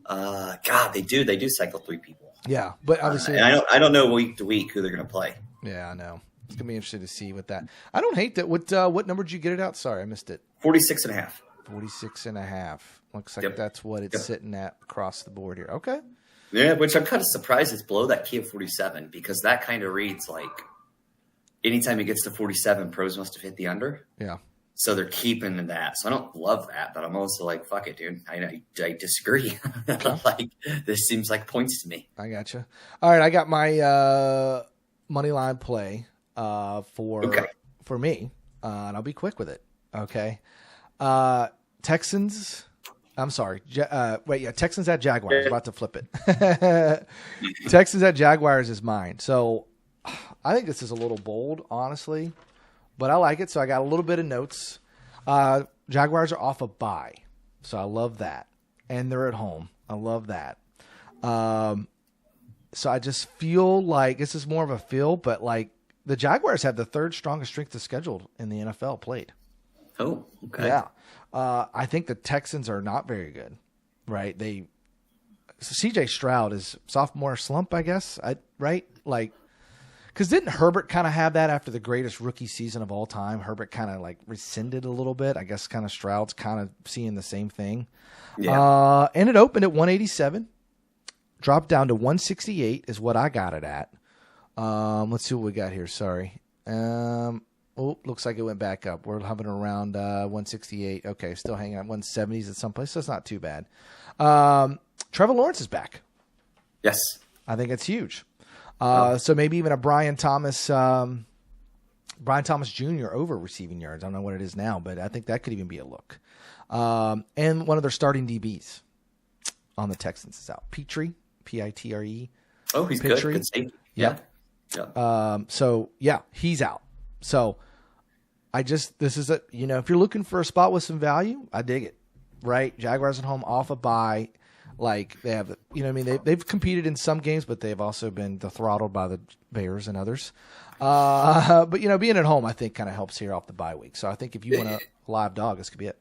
God, they do cycle 3 people. Yeah, but obviously, and I don't know week to week who they're going to play. Yeah, I know. It's going to be interesting to see with that. I don't hate that. What number did you get it out? Sorry, I missed it. 46.5. 46.5. Looks like that's what it's sitting at across the board here. Okay. Yeah, which I'm kind of surprised it's below that key of 47 because that kind of reads like anytime it gets to 47, pros must have hit the under. Yeah. So they're keeping that. So I don't love that, but I'm also like, fuck it, dude. I disagree. Like this seems like points to me. I gotcha. All right, I got my money line play for me, and I'll be quick with it. Okay, Texans. I'm sorry. Texans at Jaguars. About to flip it. Texans at Jaguars is mine. So I think this is a little bold, honestly. But I like it, so I got a little bit of notes. Jaguars are off a bye, so I love that. And they're at home. I love that. So I just feel like this is more of a feel, but like the Jaguars have the 3rd strongest strength of schedule in the NFL played. Oh, okay. Yeah. I think the Texans are not very good, right? CJ Stroud is sophomore slump, I guess, right? Like, because didn't Herbert kind of have that after the greatest rookie season of all time? Herbert kind of like rescinded a little bit. I guess kind of Stroud's kind of seeing the same thing. Yeah. And it opened at 187, dropped down to 168 is what I got it at. Let's see what we got here. Sorry. Looks like it went back up. We're hovering around 168. Okay, still hanging at 170s at some place. So it's not too bad. Trevor Lawrence is back. Yes. I think it's huge. So maybe even a Brian Thomas Jr. over receiving yards. I don't know what it is now, but I think that could even be a look. And one of their starting DBs on the Texans is out. Pitre, Pitre. Oh, he's Pitre. Good safety. Yeah. So he's out. So this is if you're looking for a spot with some value, I dig it. Right? Jaguars at home off a bye. Like they have, they've competed in some games, but they've also been throttled by the Bears and others. But being at home, I think kind of helps here off the bye week. So I think if you want a live dog, this could be it.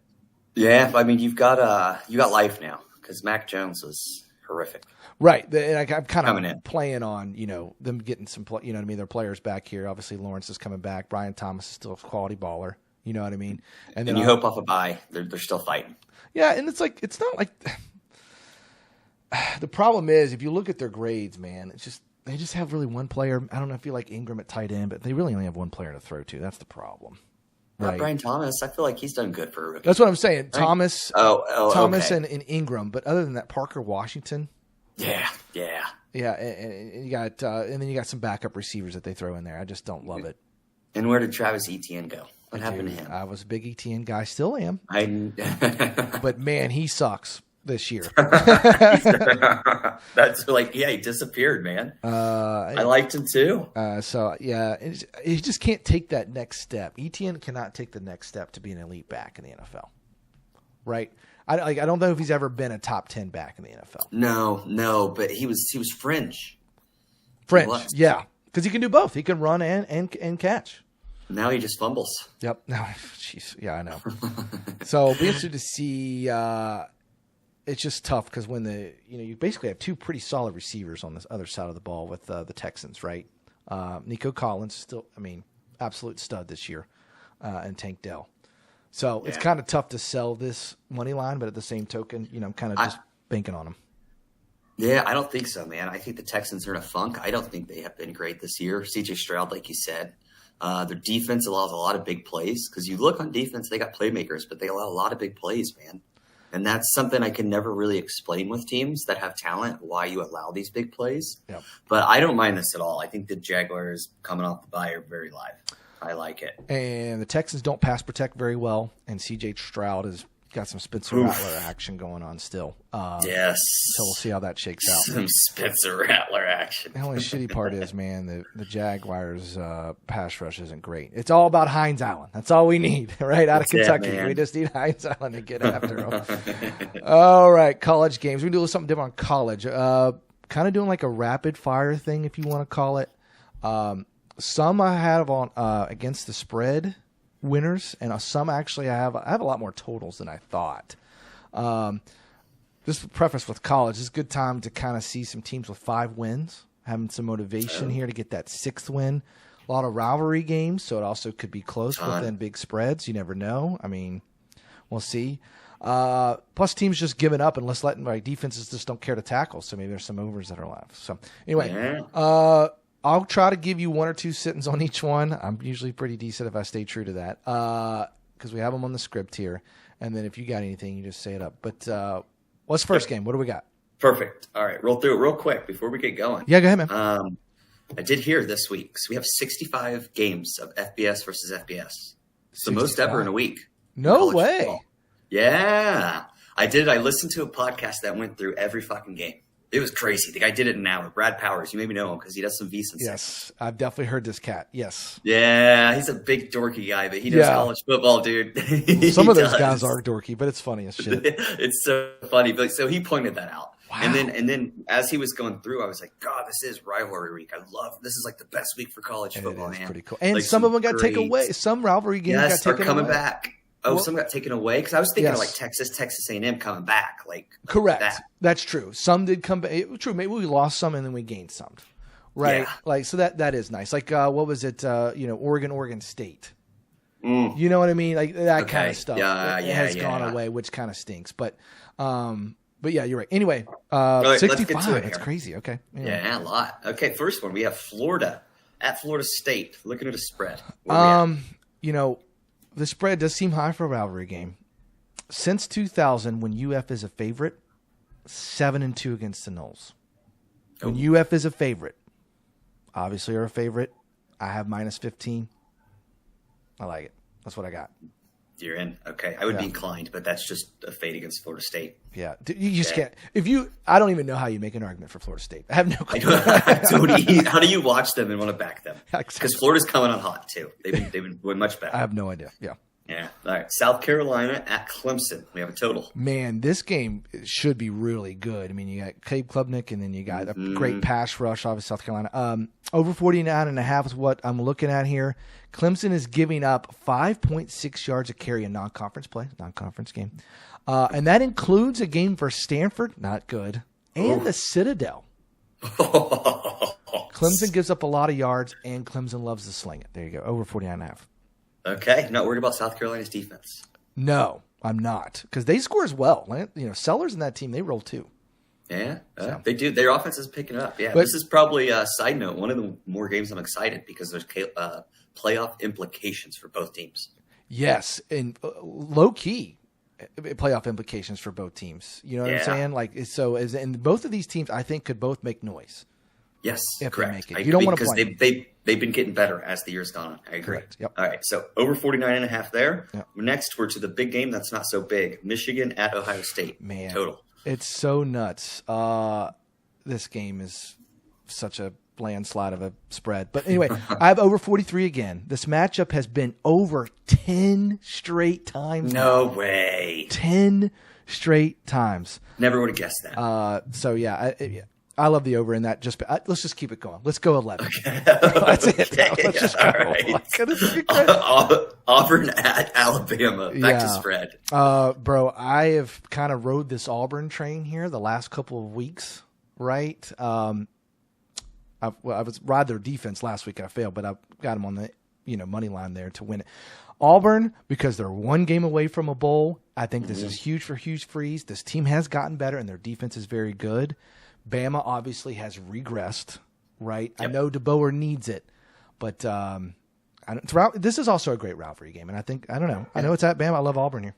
Yeah, I mean you've got life now because Mac Jones was horrific. Right, I'm kind of playing on them getting some their players back here. Obviously Lawrence is coming back. Brian Thomas is still a quality baller. You know what I mean? And then you hope off a bye, they're still fighting. Yeah, and it's not like. The problem is, if you look at their grades, man, they just have really one player. I don't know if you like Ingram at tight end, but they really only have one player to throw to. That's the problem, Right. Brian Thomas, I feel like he's done good for a rookie. That's what I'm saying. Right? Thomas, okay. and Ingram, but other than that, Parker Washington. Yeah. And you got and then you got some backup receivers that they throw in there. I just don't love it. And where did Travis Etienne go? What happened to him? I was a big Etienne guy, still am. But man, he sucks this year. That's he disappeared, man. I liked him too. He just can't take that next step. Etienne cannot take the next step to be an elite back in the NFL, right? I don't know if he's ever been a top 10 back in the NFL. No, but he was fringe. Yeah, because he can do both. He can run and catch. Now he just fumbles. Yep. Jeez. Yeah, I know. So it'll be interesting to see. It's just tough because when you basically have two pretty solid receivers on this other side of the ball with the Texans, right? Nico Collins still, absolute stud this year, and Tank Dell. So it's kind of tough to sell this money line, but at the same token, I'm kind of just banking on them. Yeah, I don't think so, man. I think the Texans are in a funk. I don't think they have been great this year. C.J. Stroud, like you said, their defense allows a lot of big plays because you look on defense, they got playmakers, but they allow a lot of big plays, man. And that's something I can never really explain with teams that have talent, why you allow these big plays. Yep. But I don't mind this at all. I think the Jaguars coming off the bye are very live. I like it. And the Texans don't pass protect very well, and C.J. Stroud has got some Spencer Rattler action going on still. Yes. So we'll see how that shakes out. Some Spencer Rattler action. The only shitty part is, man, the Jaguars' pass rush isn't great. It's all about Hines Allen. That's all we need, right? Out of Kentucky. We just need Hines Allen to get after him. All right, college games. We can do something different on college. Kind of doing like a rapid fire thing, if you want to call it. Some I have on against the spread winners, and some actually I have a lot more totals than I thought. Just to preface with college, it's a good time to kind of see some teams with 5 wins, having some motivation here to get that 6th win. A lot of rivalry games, so it also could be close within big spreads. You never know. We'll see. Plus, teams just giving up and letting defenses just don't care to tackle. So maybe there's some overs that are left. So anyway, I'll try to give you 1 or 2 sittings on each one. I'm usually pretty decent if I stay true to that because we have them on the script here. And then if you got anything, you just say it up. But what's the first game? What do we got? Perfect. All right. Roll through it real quick before we get going. Yeah, go ahead, man. I did hear this week. So we have 65 games of FBS versus FBS. It's the most ever in a week. No way. Football. Yeah. I did. I listened to a podcast that went through every fucking game. It was crazy. The guy did it in an hour. Brad Powers. You maybe know him because he does some VSiN. Yes. I've definitely heard this cat. Yes. Yeah. He's a big dorky guy, but he does college football, dude. Some of those guys are dorky, but it's funny as shit. It's so funny. But so he pointed that out. Wow. And then as he was going through, I was like, God, this is rivalry week. This is like the best week for college football, man. Pretty cool. And some of them got taken away. Some rivalry games got taken away. They're coming back. Oh, some got taken away? Because I was thinking of like Texas A&M coming back. Correct. That's true. Some did come back. True. Maybe we lost some and then we gained some. Right. Yeah. So that is nice. What was it? Oregon State. You know what I mean? Like that kind of stuff. Has gone away, which kind of stinks. But yeah, you're right. Anyway, 65. That's crazy. Okay. Anyway. Yeah, a lot. Okay, first one. We have Florida at Florida State. Looking at a spread. The spread does seem high for a rivalry game. Since 2000, when UF is a favorite, 7-2 against the Noles. When UF is a favorite, obviously are a favorite. I have -15. I like it. That's what I got. You're in. Okay. I would be inclined, but that's just a fade against Florida State. Yeah. You just can't. I don't even know how you make an argument for Florida State. I have no clue. How do you watch them and want to back them? Because Florida's coming on hot, too. They've been much better. I have no idea. Yeah. Yeah. All right. South Carolina at Clemson. We have a total. Man, this game should be really good. You got Caleb Klubnik, and then you got a great pass rush, obviously, South Carolina. Over 49.5 is what I'm looking at here. Clemson is giving up 5.6 yards a carry in non-conference game. And that includes a game for Stanford, not good, and the Citadel. Clemson gives up a lot of yards, and Clemson loves to sling it. There you go, over 49.5. Okay, not worried about South Carolina's defense. No, I'm not, because they score as well. Sellers in that team, they roll too. Yeah, they do. Their offense is picking up. Yeah, this is probably a side note. One of the more games I'm excited because there's playoff implications for both teams. Yes, and low key playoff implications for both teams. You know what I'm saying? Like and both of these teams, I think, could both make noise. Yes, correct. You don't want to play because they've been getting better as the year's gone on. I agree. Correct. Yep. All right, so over 49.5 there. Yep. Next, we're to the big game that's not so big. Michigan at Ohio State. Man, total. It's so nuts. This game is such a landslide of a spread. But anyway, I have over 43 again. This matchup has been over 10 straight times. No way. 10 straight times. Never would have guessed that. So yeah, I love the over in that. Let's just keep it going. Let's go 11. Okay. That's it. Okay. Let's just go. All right. Auburn at Alabama. Back to spread. Bro, I have kind of rode this Auburn train here the last couple of weeks, right? I was ride their defense last week. I failed, but I got them on the money line there to win it. Auburn, because they're one game away from a bowl. I think this is huge for Hugh Freeze. This team has gotten better, and their defense is very good. Bama obviously has regressed, right? Yep. I know DeBoer needs it, but this is also a great rivalry game, and I don't know. I know it's at Bama. I love Auburn here.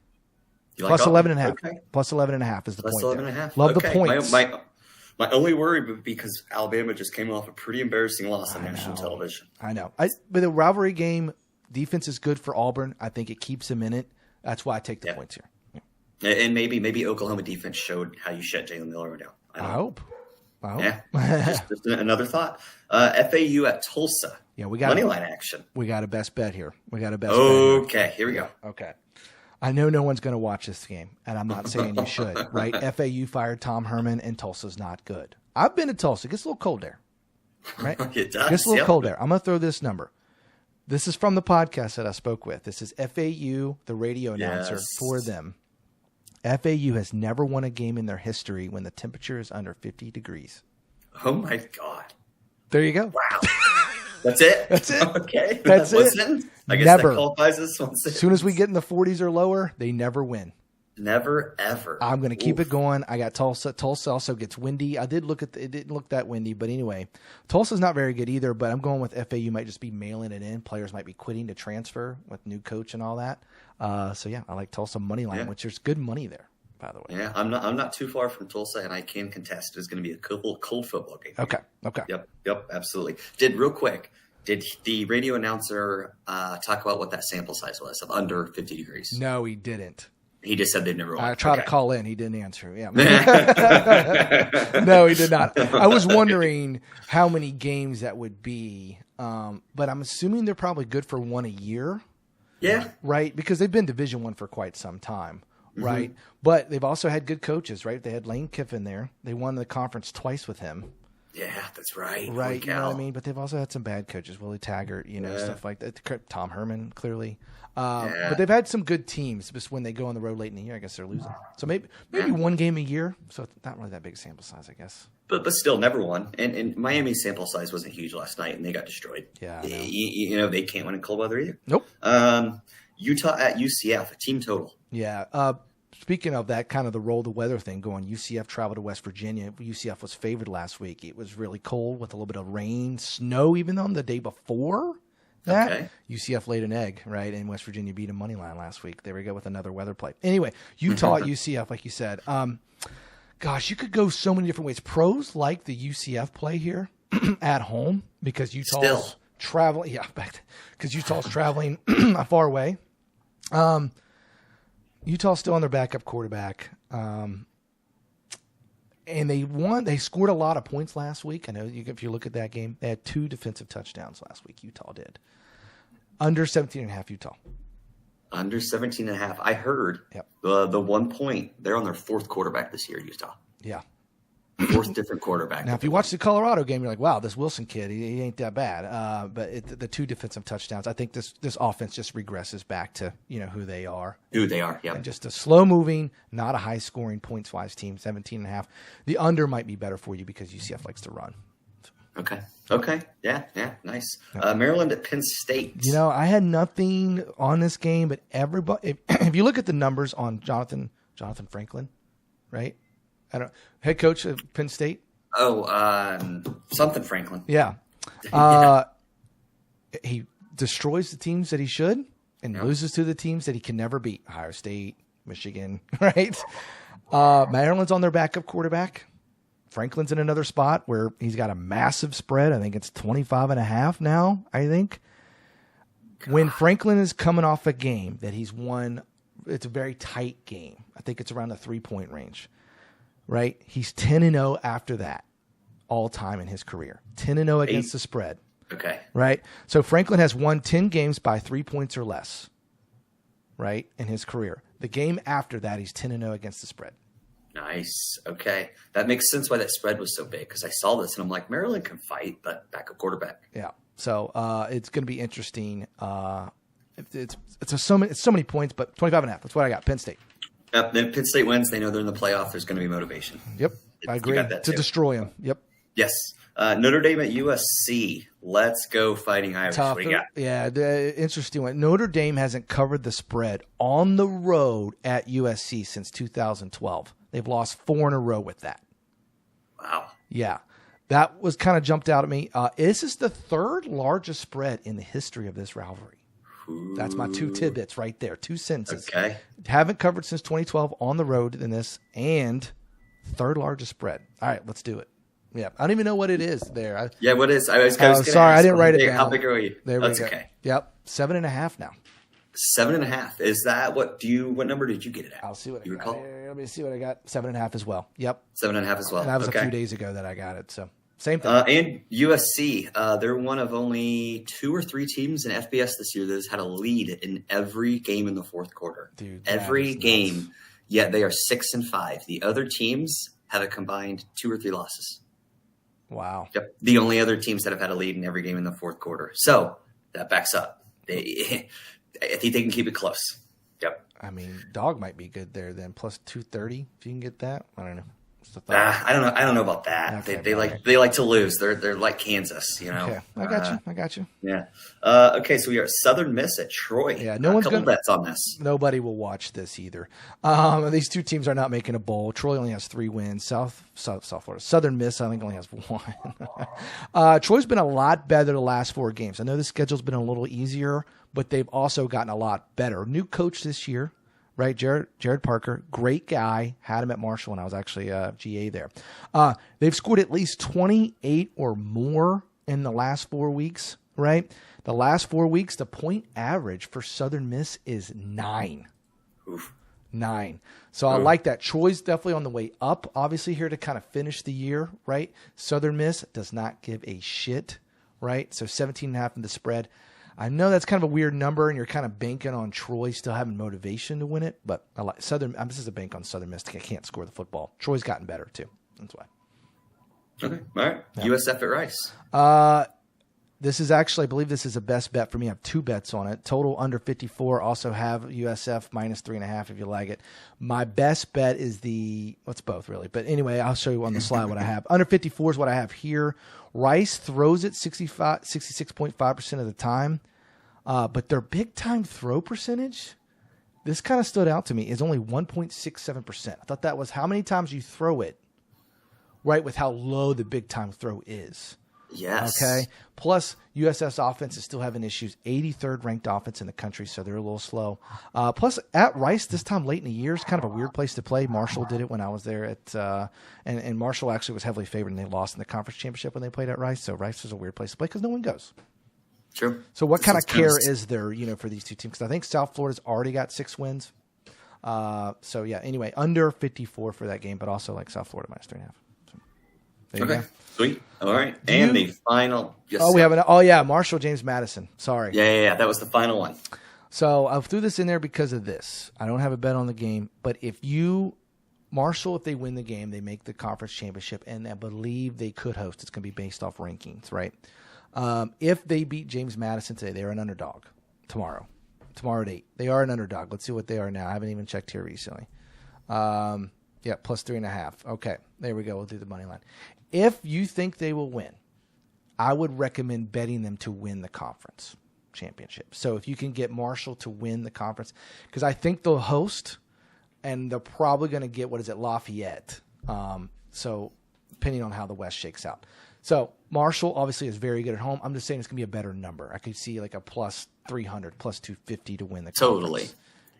Plus 11.5. Okay. Plus 11.5 is the point. Plus 11.5. Love the points. My only worry would be because Alabama just came off a pretty embarrassing loss on national television. I know. But the rivalry game, defense is good for Auburn. I think it keeps them in it. That's why I take the points here. Yeah. And maybe Oklahoma defense showed how you shut Jalen Miller down. I hope. Yeah, just another thought. FAU at Tulsa. Yeah, we got moneyline action. We got a best bet here. Okay, here we go. Okay. I know no one's going to watch this game, and I'm not saying you should, right? FAU fired Tom Herman, and Tulsa's not good. I've been to Tulsa. It gets a little cold there, right? It does. It gets a little cold there. I'm going to throw this number. This is from the podcast that I spoke with. This is FAU, the radio announcer for them. FAU has never won a game in their history when the temperature is under 50 degrees. Oh, my God. There you go. Wow. That's it? That's it. Okay. That's it. Sentence? I guess never. That qualifies as one sentence. As soon as we get in the 40s or lower, they never win. Never, ever. I'm going to keep it going. I got Tulsa. Tulsa also gets windy. I did look at it didn't look that windy, but anyway, Tulsa's not very good either, but I'm going with FAU might just be mailing it in. Players might be quitting to transfer with new coach and all that. So yeah, I like Tulsa money line, which there's good money there, by the way. Yeah, I'm not too far from Tulsa, and I can contest. It's going to be a cold football game. Okay. Yep, absolutely. Real quick, did the radio announcer talk about what that sample size was of under 50 degrees? No, he didn't. He just said they've never won. I tried to call in. He didn't answer. Yeah. No, he did not. I was wondering how many games that would be, but I'm assuming they're probably good for one a year. Yeah. Right? Because they've been Division I for quite some time. Right? Mm-hmm. But they've also had good coaches, right? They had Lane Kiffin there. They won the conference twice with him. Yeah, that's right. Right, you know what I mean? But they've also had some bad coaches, Willie Taggart, stuff like that. Tom Herman, clearly. But they've had some good teams. Just when they go on the road late in the year, I guess they're losing. So maybe one game a year. So it's not really that big a sample size, I guess. But still, never won. And Miami's sample size wasn't huge last night, and they got destroyed. Yeah, they can't win in cold weather either. Nope. Utah at UCF, a team total. Yeah. Speaking of that, kind of the roll the weather thing going, UCF traveled to West Virginia. UCF was favored last week. It was really cold with a little bit of rain, snow even on the day before that. Okay. UCF laid an egg, right? And West Virginia beat a money line last week. There we go with another weather play. Anyway, Utah at UCF, like you said. Gosh, you could go so many different ways. Pros like the UCF play here at home because Utah's traveling. Yeah, because Utah's traveling far away. Utah's still on their backup quarterback. And they scored a lot of points last week. I know if you look at that game, they had 2 defensive touchdowns last week. Utah did. Under 17.5 Utah. Under 17.5. I heard the 1 point. They're on their 4th quarterback this year, Utah. Yeah. 4th different quarterback. Now, if you watch the Colorado game, you're like, wow, this Wilson kid, he ain't that bad. But the 2 defensive touchdowns, I think this offense just regresses back to, who they are. Who they are, yeah. And just a slow-moving, not a high-scoring points-wise team, 17.5. The under might be better for you because UCF likes to run. Okay. Yeah, nice. Maryland at Penn State. I had nothing on this game, but everybody – if you look at the numbers on Jonathan Franklin, right? Head coach of Penn State. Something Franklin. Yeah. He destroys the teams that he should, and loses to the teams that he can never beat. Ohio State, Michigan, right? Maryland's on their backup quarterback. Franklin's in another spot where he's got a massive spread. I think it's 25.5 now, I think. God. When Franklin is coming off a game that he's won, it's a very tight game. I think it's around the 3-point range, right? He's 10-0 after that, all time in his career. 10-0 against the spread. Okay. Right? So Franklin has won 10 games by 3 points or less, right, in his career. The game after that, he's 10-0 against the spread. Nice. Okay. That makes sense why that spread was so big, because I saw this and I'm like, Maryland can fight, but backup quarterback. Yeah. So it's going to be interesting. It's so many points, but 25.5. That's what I got. Penn State. Then Penn State wins. They know they're in the playoff. There's going to be motivation. Yep. I agree. To destroy them. Yep. Yes. Notre Dame at USC. Let's go Fighting Irish. Tough. What do you got? Yeah, the interesting one. Notre Dame hasn't covered the spread on the road at USC since 2012. They've lost 4 in a row with that. Wow. Yeah. That was kind of jumped out at me. This is the 3rd largest spread in the history of this rivalry. Ooh. That's my 2 tidbits right there. 2 sentences. Okay. Haven't covered since 2012 on the road in this, and 3rd largest spread. All right, let's do it. Yeah, I don't even know what it is there. What is? I was sorry, I didn't write it down. How big are you? There That's we go. Okay. Yep, 7.5 now. 7.5. Is that what number did you get it at? I'll see what you I got. recall. Let me see what I got. 7.5 as well. Yep. 7.5 as well. And that was okay. a few days ago that I got it. So same thing. And USC, they're one of only 2 or 3 teams in FBS this year that has had a lead in every game in the 4th quarter. Dude, every game. Yet they are 6-5. The other teams have a combined 2 or 3 losses. Wow. Yep. The only other teams that have had a lead in every game in the 4th quarter. So that backs up. I think they can keep it close. Yep. I mean, dog might be good there then. Plus 230 if you can get that. I don't know. I don't know about that. Okay, they like to lose. They're like Kansas, you know. Okay. I got you. Yeah. Okay, so we are at Southern Miss at Troy. Yeah, no one's gonna bets on this. Nobody will watch this either. These 2 teams are not making a bowl. Troy only has 3 wins. South Florida. Southern Miss, I think, only has 1. Troy's been a lot better the last 4 games. I know the schedule's been a little easier, but they've also gotten a lot better. New coach this year. Right, Jared Parker, great guy. Had him at Marshall when I was actually GA there. They've scored at least 28 or more in the last 4 weeks, right? The last 4 weeks, the point average for Southern Miss is 9. Oof. 9. So I like that. Troy's definitely on the way up, obviously, here to kind of finish the year, right? Southern Miss does not give a shit, right? So 17.5 in the spread. I know that's kind of a weird number, and you're kind of banking on Troy still having motivation to win it, but I like Southern. This is a bank on Southern Miss. They can't score the football. Troy's gotten better too. That's why. Okay, all right. Yeah. USF at Rice. This is actually, I believe this is a best bet for me. I have 2 bets on it. Total under 54. Also have USF minus 3.5 if you like it. My best bet is what's both really. But anyway, I'll show you on the slide what I have. Under 54 is what I have here. Rice throws it 66.5% of the time. But their big time throw percentage, this kind of stood out to me, is only 1.67%. I thought that was how many times you throw it, right, with how low the big time throw is. Yes. Okay. Plus, USF's offense is still having issues. 83rd ranked offense in the country, so they're a little slow. Plus, at Rice this time late in the year is kind of a weird place to play. Marshall did it when I was there and Marshall actually was heavily favored, and they lost in the conference championship when they played at Rice. So Rice is a weird place to play because no one goes. True. So what kind of care is there, for these 2 teams? Because I think South Florida's already got 6 wins. So yeah. Anyway, under 54 for that game, but also like South Florida minus 3.5. So, there you go. Sweet. All right. The final. Yes, we have Marshall James Madison. Sorry. Yeah. That was the final one. So I threw this in there because of this. I don't have a bet on the game, but if Marshall, if they win the game, they make the conference championship, and I believe they could host. It's going to be based off rankings, right? If they beat James Madison today, they're an underdog tomorrow at 8. They are an underdog. Let's see what they are now. I haven't even checked here recently. Plus 3.5. Okay, there we go. We'll do the money line. If you think they will win, I would recommend betting them to win the conference championship. So if you can get Marshall to win the conference, because I think they'll host, and they're probably going to get, Lafayette. So depending on how the West shakes out. So Marshall obviously is very good at home. I'm just saying it's going to be a better number. I could see like a plus 300, plus 250 to win the conference.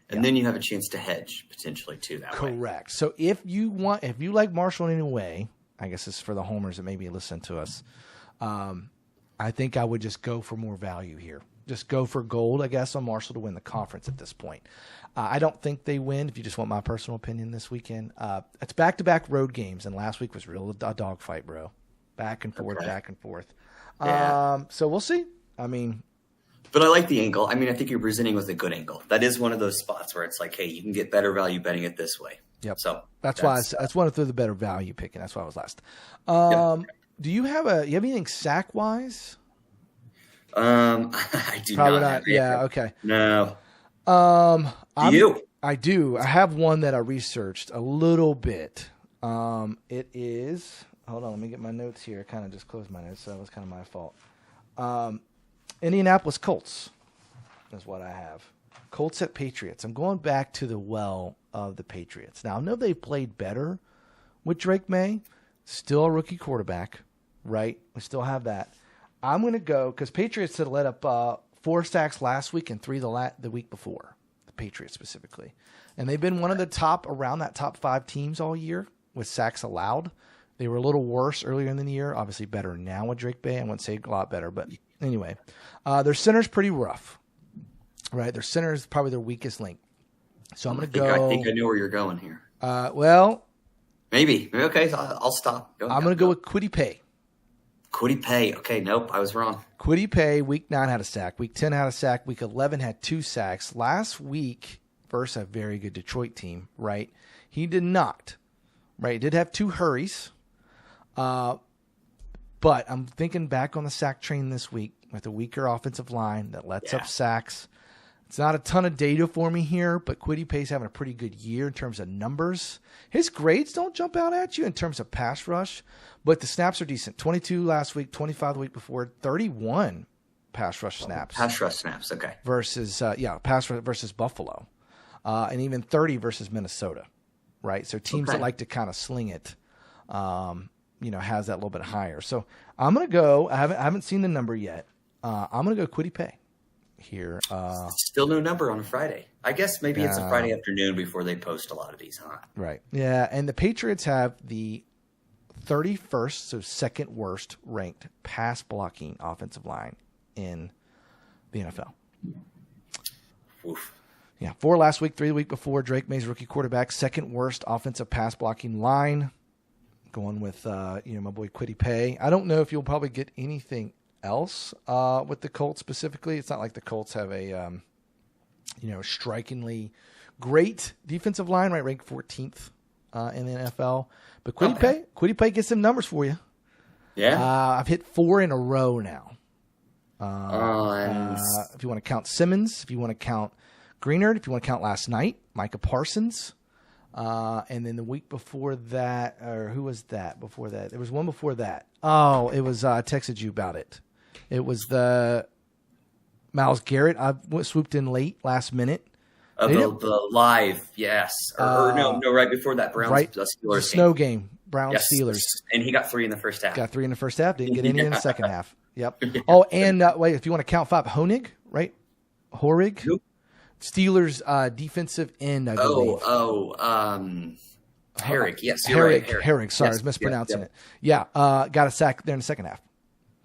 And then you have a chance to hedge potentially too that way. Correct. So if you like Marshall in any way, I guess it's for the homers that maybe listen to us. I think I would just go for more value here. Just go for gold, I guess, on Marshall to win the conference at this point. I don't think they win, if you just want my personal opinion this weekend. It's back-to-back road games, and last week was real a dogfight, bro. Back and forth, back and forth. Yeah. So we'll see. I mean. But I like the angle. I mean, I think you're presenting with a good angle. That is one of those spots where it's like, hey, you can get better value betting it this way. Yep. So that's why I threw the better value pick, and that's why I was last. Do you have anything sack wise? I do Probably not. Yeah. Okay. No. I do. I have one that I researched a little bit. It is. Hold on. Let me get my notes here. I kind of just closed my notes, so that was kind of my fault. Indianapolis Colts is what I have. Colts at Patriots. I'm going back to the well of the Patriots. Now, I know they've played better with Drake May. Still a rookie quarterback, right? We still have that. I'm going to go because Patriots had let up 4 sacks last week and 3 the week before, the Patriots specifically. And they've been one of the around that top 5 teams all year with sacks allowed. They were a little worse earlier in the year, obviously better now with Drake May. I wouldn't say a lot better, but anyway. Their center's pretty rough, right? Their center is probably their weakest link. So I'm going to go. I think I know where you're going here. Maybe. Okay, I'm stop. I'm going to go with Kwity Paye. Kwity Paye. Okay, nope, I was wrong. Kwity Paye, week 9 had a sack. Week 10 had a sack. Week 11 had 2 sacks. Last week, versus a very good Detroit team, right? He did not, right? He did have 2 hurries. But I'm thinking back on the sack train this week with a weaker offensive line that lets up sacks. It's not a ton of data for me here, but Kwity Paye's having a pretty good year in terms of numbers. His grades don't jump out at you in terms of pass rush, but the snaps are decent. 22 last week, 25 the week before, 31 pass rush snaps. Pass rush snaps, okay. Versus, pass rush versus Buffalo. And even 30 versus Minnesota, right? So teams that like to kind of sling it, has that a little bit higher. So I'm going to go, I haven't seen the number yet. I'm going to go Kwity Paye here. Still no number on a Friday. I guess maybe it's a Friday afternoon before they post a lot of these, huh? Right. Yeah, and the Patriots have the 31st, so second worst ranked pass blocking offensive line in the NFL. Oof. Yeah, 4 last week, 3 the week before. Drake May's rookie quarterback, second worst offensive pass blocking line. Going with my boy Kwity Paye. I don't know if you'll probably get anything else with the Colts specifically. It's not like the Colts have a strikingly great defensive line, right? Ranked 14th in the NFL. But Kwity Paye gets some numbers for you. Yeah. I've hit 4 in a row now. If you want to count Simmons, if you want to count Greenard, if you want to count last night, Micah Parsons. And then the week before that, or who was that before that? There was one before that. Oh, it was, I texted you about it. It was the Myles Garrett. I swooped in late, last minute. The live, yes. No, right before that, Browns Steelers snow game. Browns Steelers. And he got 3 in the first half. Got 3 in the first half. Didn't get any in the second half. Yep. Oh, and if you want to count 5, Honig, right? Horig. Nope. Steelers defensive end, I believe. Herrick. Yes, you're right. Herrick. Sorry, I was mispronouncing it. Yeah, got a sack there in the second half.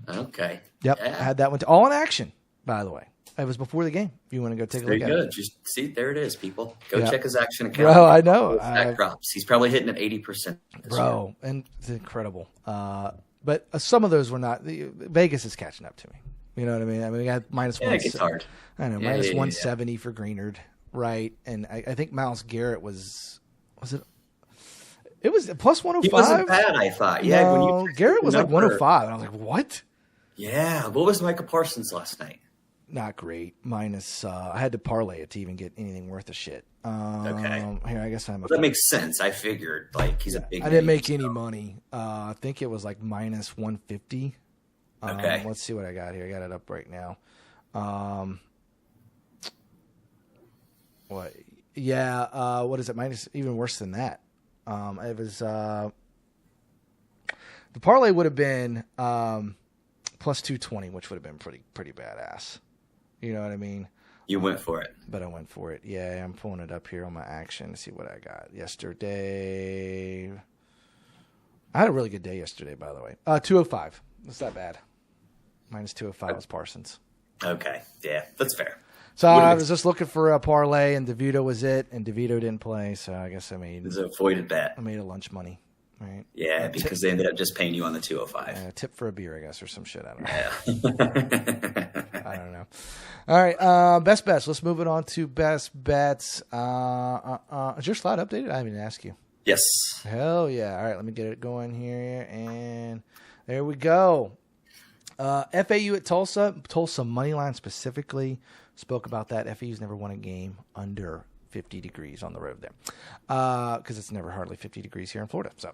Okay. Yep, yeah. I had that one all in action, by the way. It was before the game. If you want to go take a look at it. Just see, there it is, people. Go check his action account. Bro, I know. Drops. He's probably hitting at 80%. Bro, and it's incredible. But some of those were not. Vegas is catching up to me. You know what I mean? I mean, we got minus one. It gets hard. I know, minus 170 for Greenard, right? And I think Myles Garrett was it? It was plus 105. He wasn't bad, I thought. Yeah, no, Garrett was like 105, and I was like, what? Yeah. What was Micah Parsons last night? Not great. Minus, I had to parlay it to even get anything worth a shit. Okay. Here, I guess that makes sense. I figured, he's a big. I didn't make any money. I think it was like minus 150. Okay. Let's see what I got here. I got it up right now. What? Yeah. What is it? Minus even worse than that. It was The parlay would have been plus 220, which would have been pretty badass. You know what I mean? You went for it. But I went for it. Yeah, I'm pulling it up here on my action to see what I got yesterday. I had a really good day yesterday, by the way. 205. That's not bad. Minus 205 was Parsons. Okay. Yeah, that's fair. So I was just looking for a parlay, and DeVito was it, and DeVito didn't play, so I guess I made... It was a avoided bet. I made a lunch money. Right. Yeah, because they ended up just paying you on the 205. Tip for a beer, I guess, or some shit. I don't know. Yeah. I don't know. All right, best bets. Let's move it on to best bets. Is your slide updated? I didn't even ask you. Yes. Hell yeah. All right, let me get it going here, and there we go. FAU at Tulsa. Tulsa money line specifically. Spoke about that. FAU's never won a game under 50 degrees on the road there, because it's never hardly 50 degrees here in Florida. So,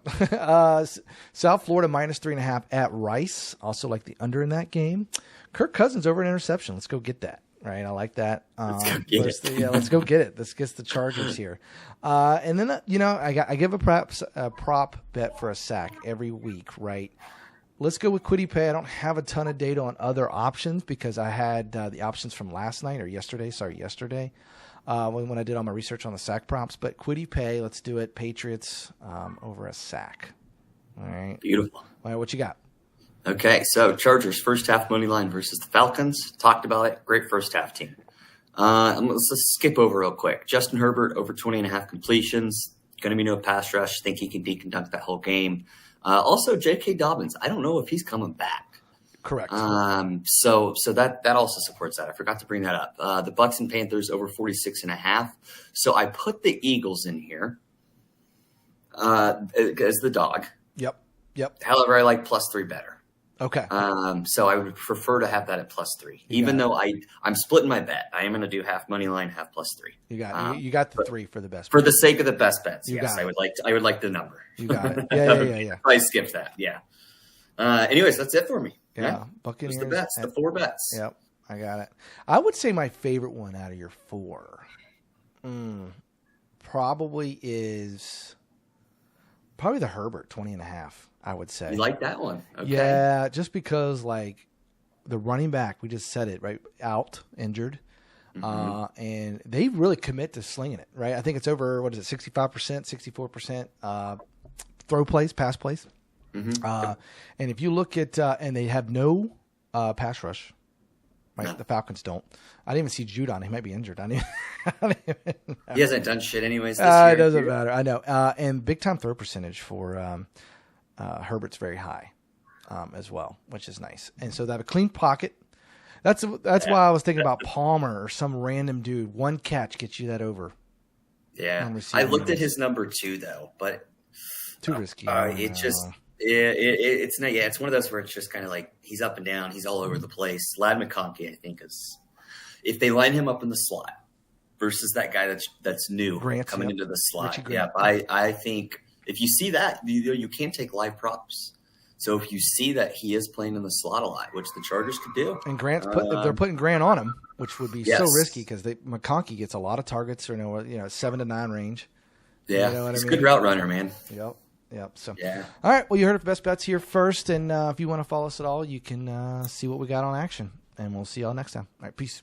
South Florida minus 3.5 at Rice. Also like the under in that game. Kirk Cousins over an interception. Let's go get that. Right, I like that. Let's go get it. Yeah, let's go get it. Let's get the Chargers here. And then I give a prop bet for a sack every week. Right. Let's go with Quiddy Pay. I don't have a ton of data on other options because I had the options from last night or yesterday. When I did all my research on the sack props. But Quiddy Pay, let's do it. Patriots over a sack. All right. Beautiful. All right, what you got? Okay, so Chargers first half money line versus the Falcons. Talked about it. Great first half team. Let's skip over real quick. Justin Herbert over 20.5 completions. Going to be no pass rush. Think he can dunk that whole game. Also, J.K. Dobbins. I don't know if he's coming back. Correct. So that also supports that. I forgot to bring that up. The Bucs and Panthers over 46.5. So I put the Eagles in here as the dog. Yep. However, I like +3 better. Okay. So I would prefer to have that at +3, even though I'm splitting my bet. I am going to do half money line, half +3. You got the 3 for the best. For the sake of the best bets, yes, I would like the number. You got it. Yeah. I skipped that. Yeah. Anyways, that's it for me. Yeah. Buccaneers. The bets, the 4 bets. Yep. I got it. I would say my favorite one out of your 4 probably the Herbert 20.5. I would say. You like that one? Okay. Yeah, just because like the running back, we just said it, right? Out, injured. And they really commit to slinging it, right? I think it's over, 65%, 64% throw plays, pass plays. And if you look at, and they have no pass rush, right? No. The Falcons don't. I didn't even see Judon. He might be injured. He hasn't done shit anyways this year. It doesn't matter. I know. And big time throw percentage for Herbert's very high as well, which is nice. And so they have a clean pocket. That's why I was thinking about Palmer or some random dude. One catch gets you that over. Yeah. I looked at his number 2 though, but too risky. It's not. Yeah, it's one of those where it's just kind of like he's up and down. He's all over the place. Lad McConkey, I think, is if they line him up in the slot versus that guy that's new coming into the slot. Yeah, I think if you see that, you can't take live props. So if you see that he is playing in the slot a lot, which the Chargers could do, and they're putting Grant on him, which would be so risky because McConkey gets a lot of targets or 7 to 9 range. Yeah, you know he's a good route runner, man. Yep. So, yeah. All right. Well, you heard of Best Bets here first. And if you want to follow us at all, you can see what we got on action. And we'll see y'all next time. All right. Peace.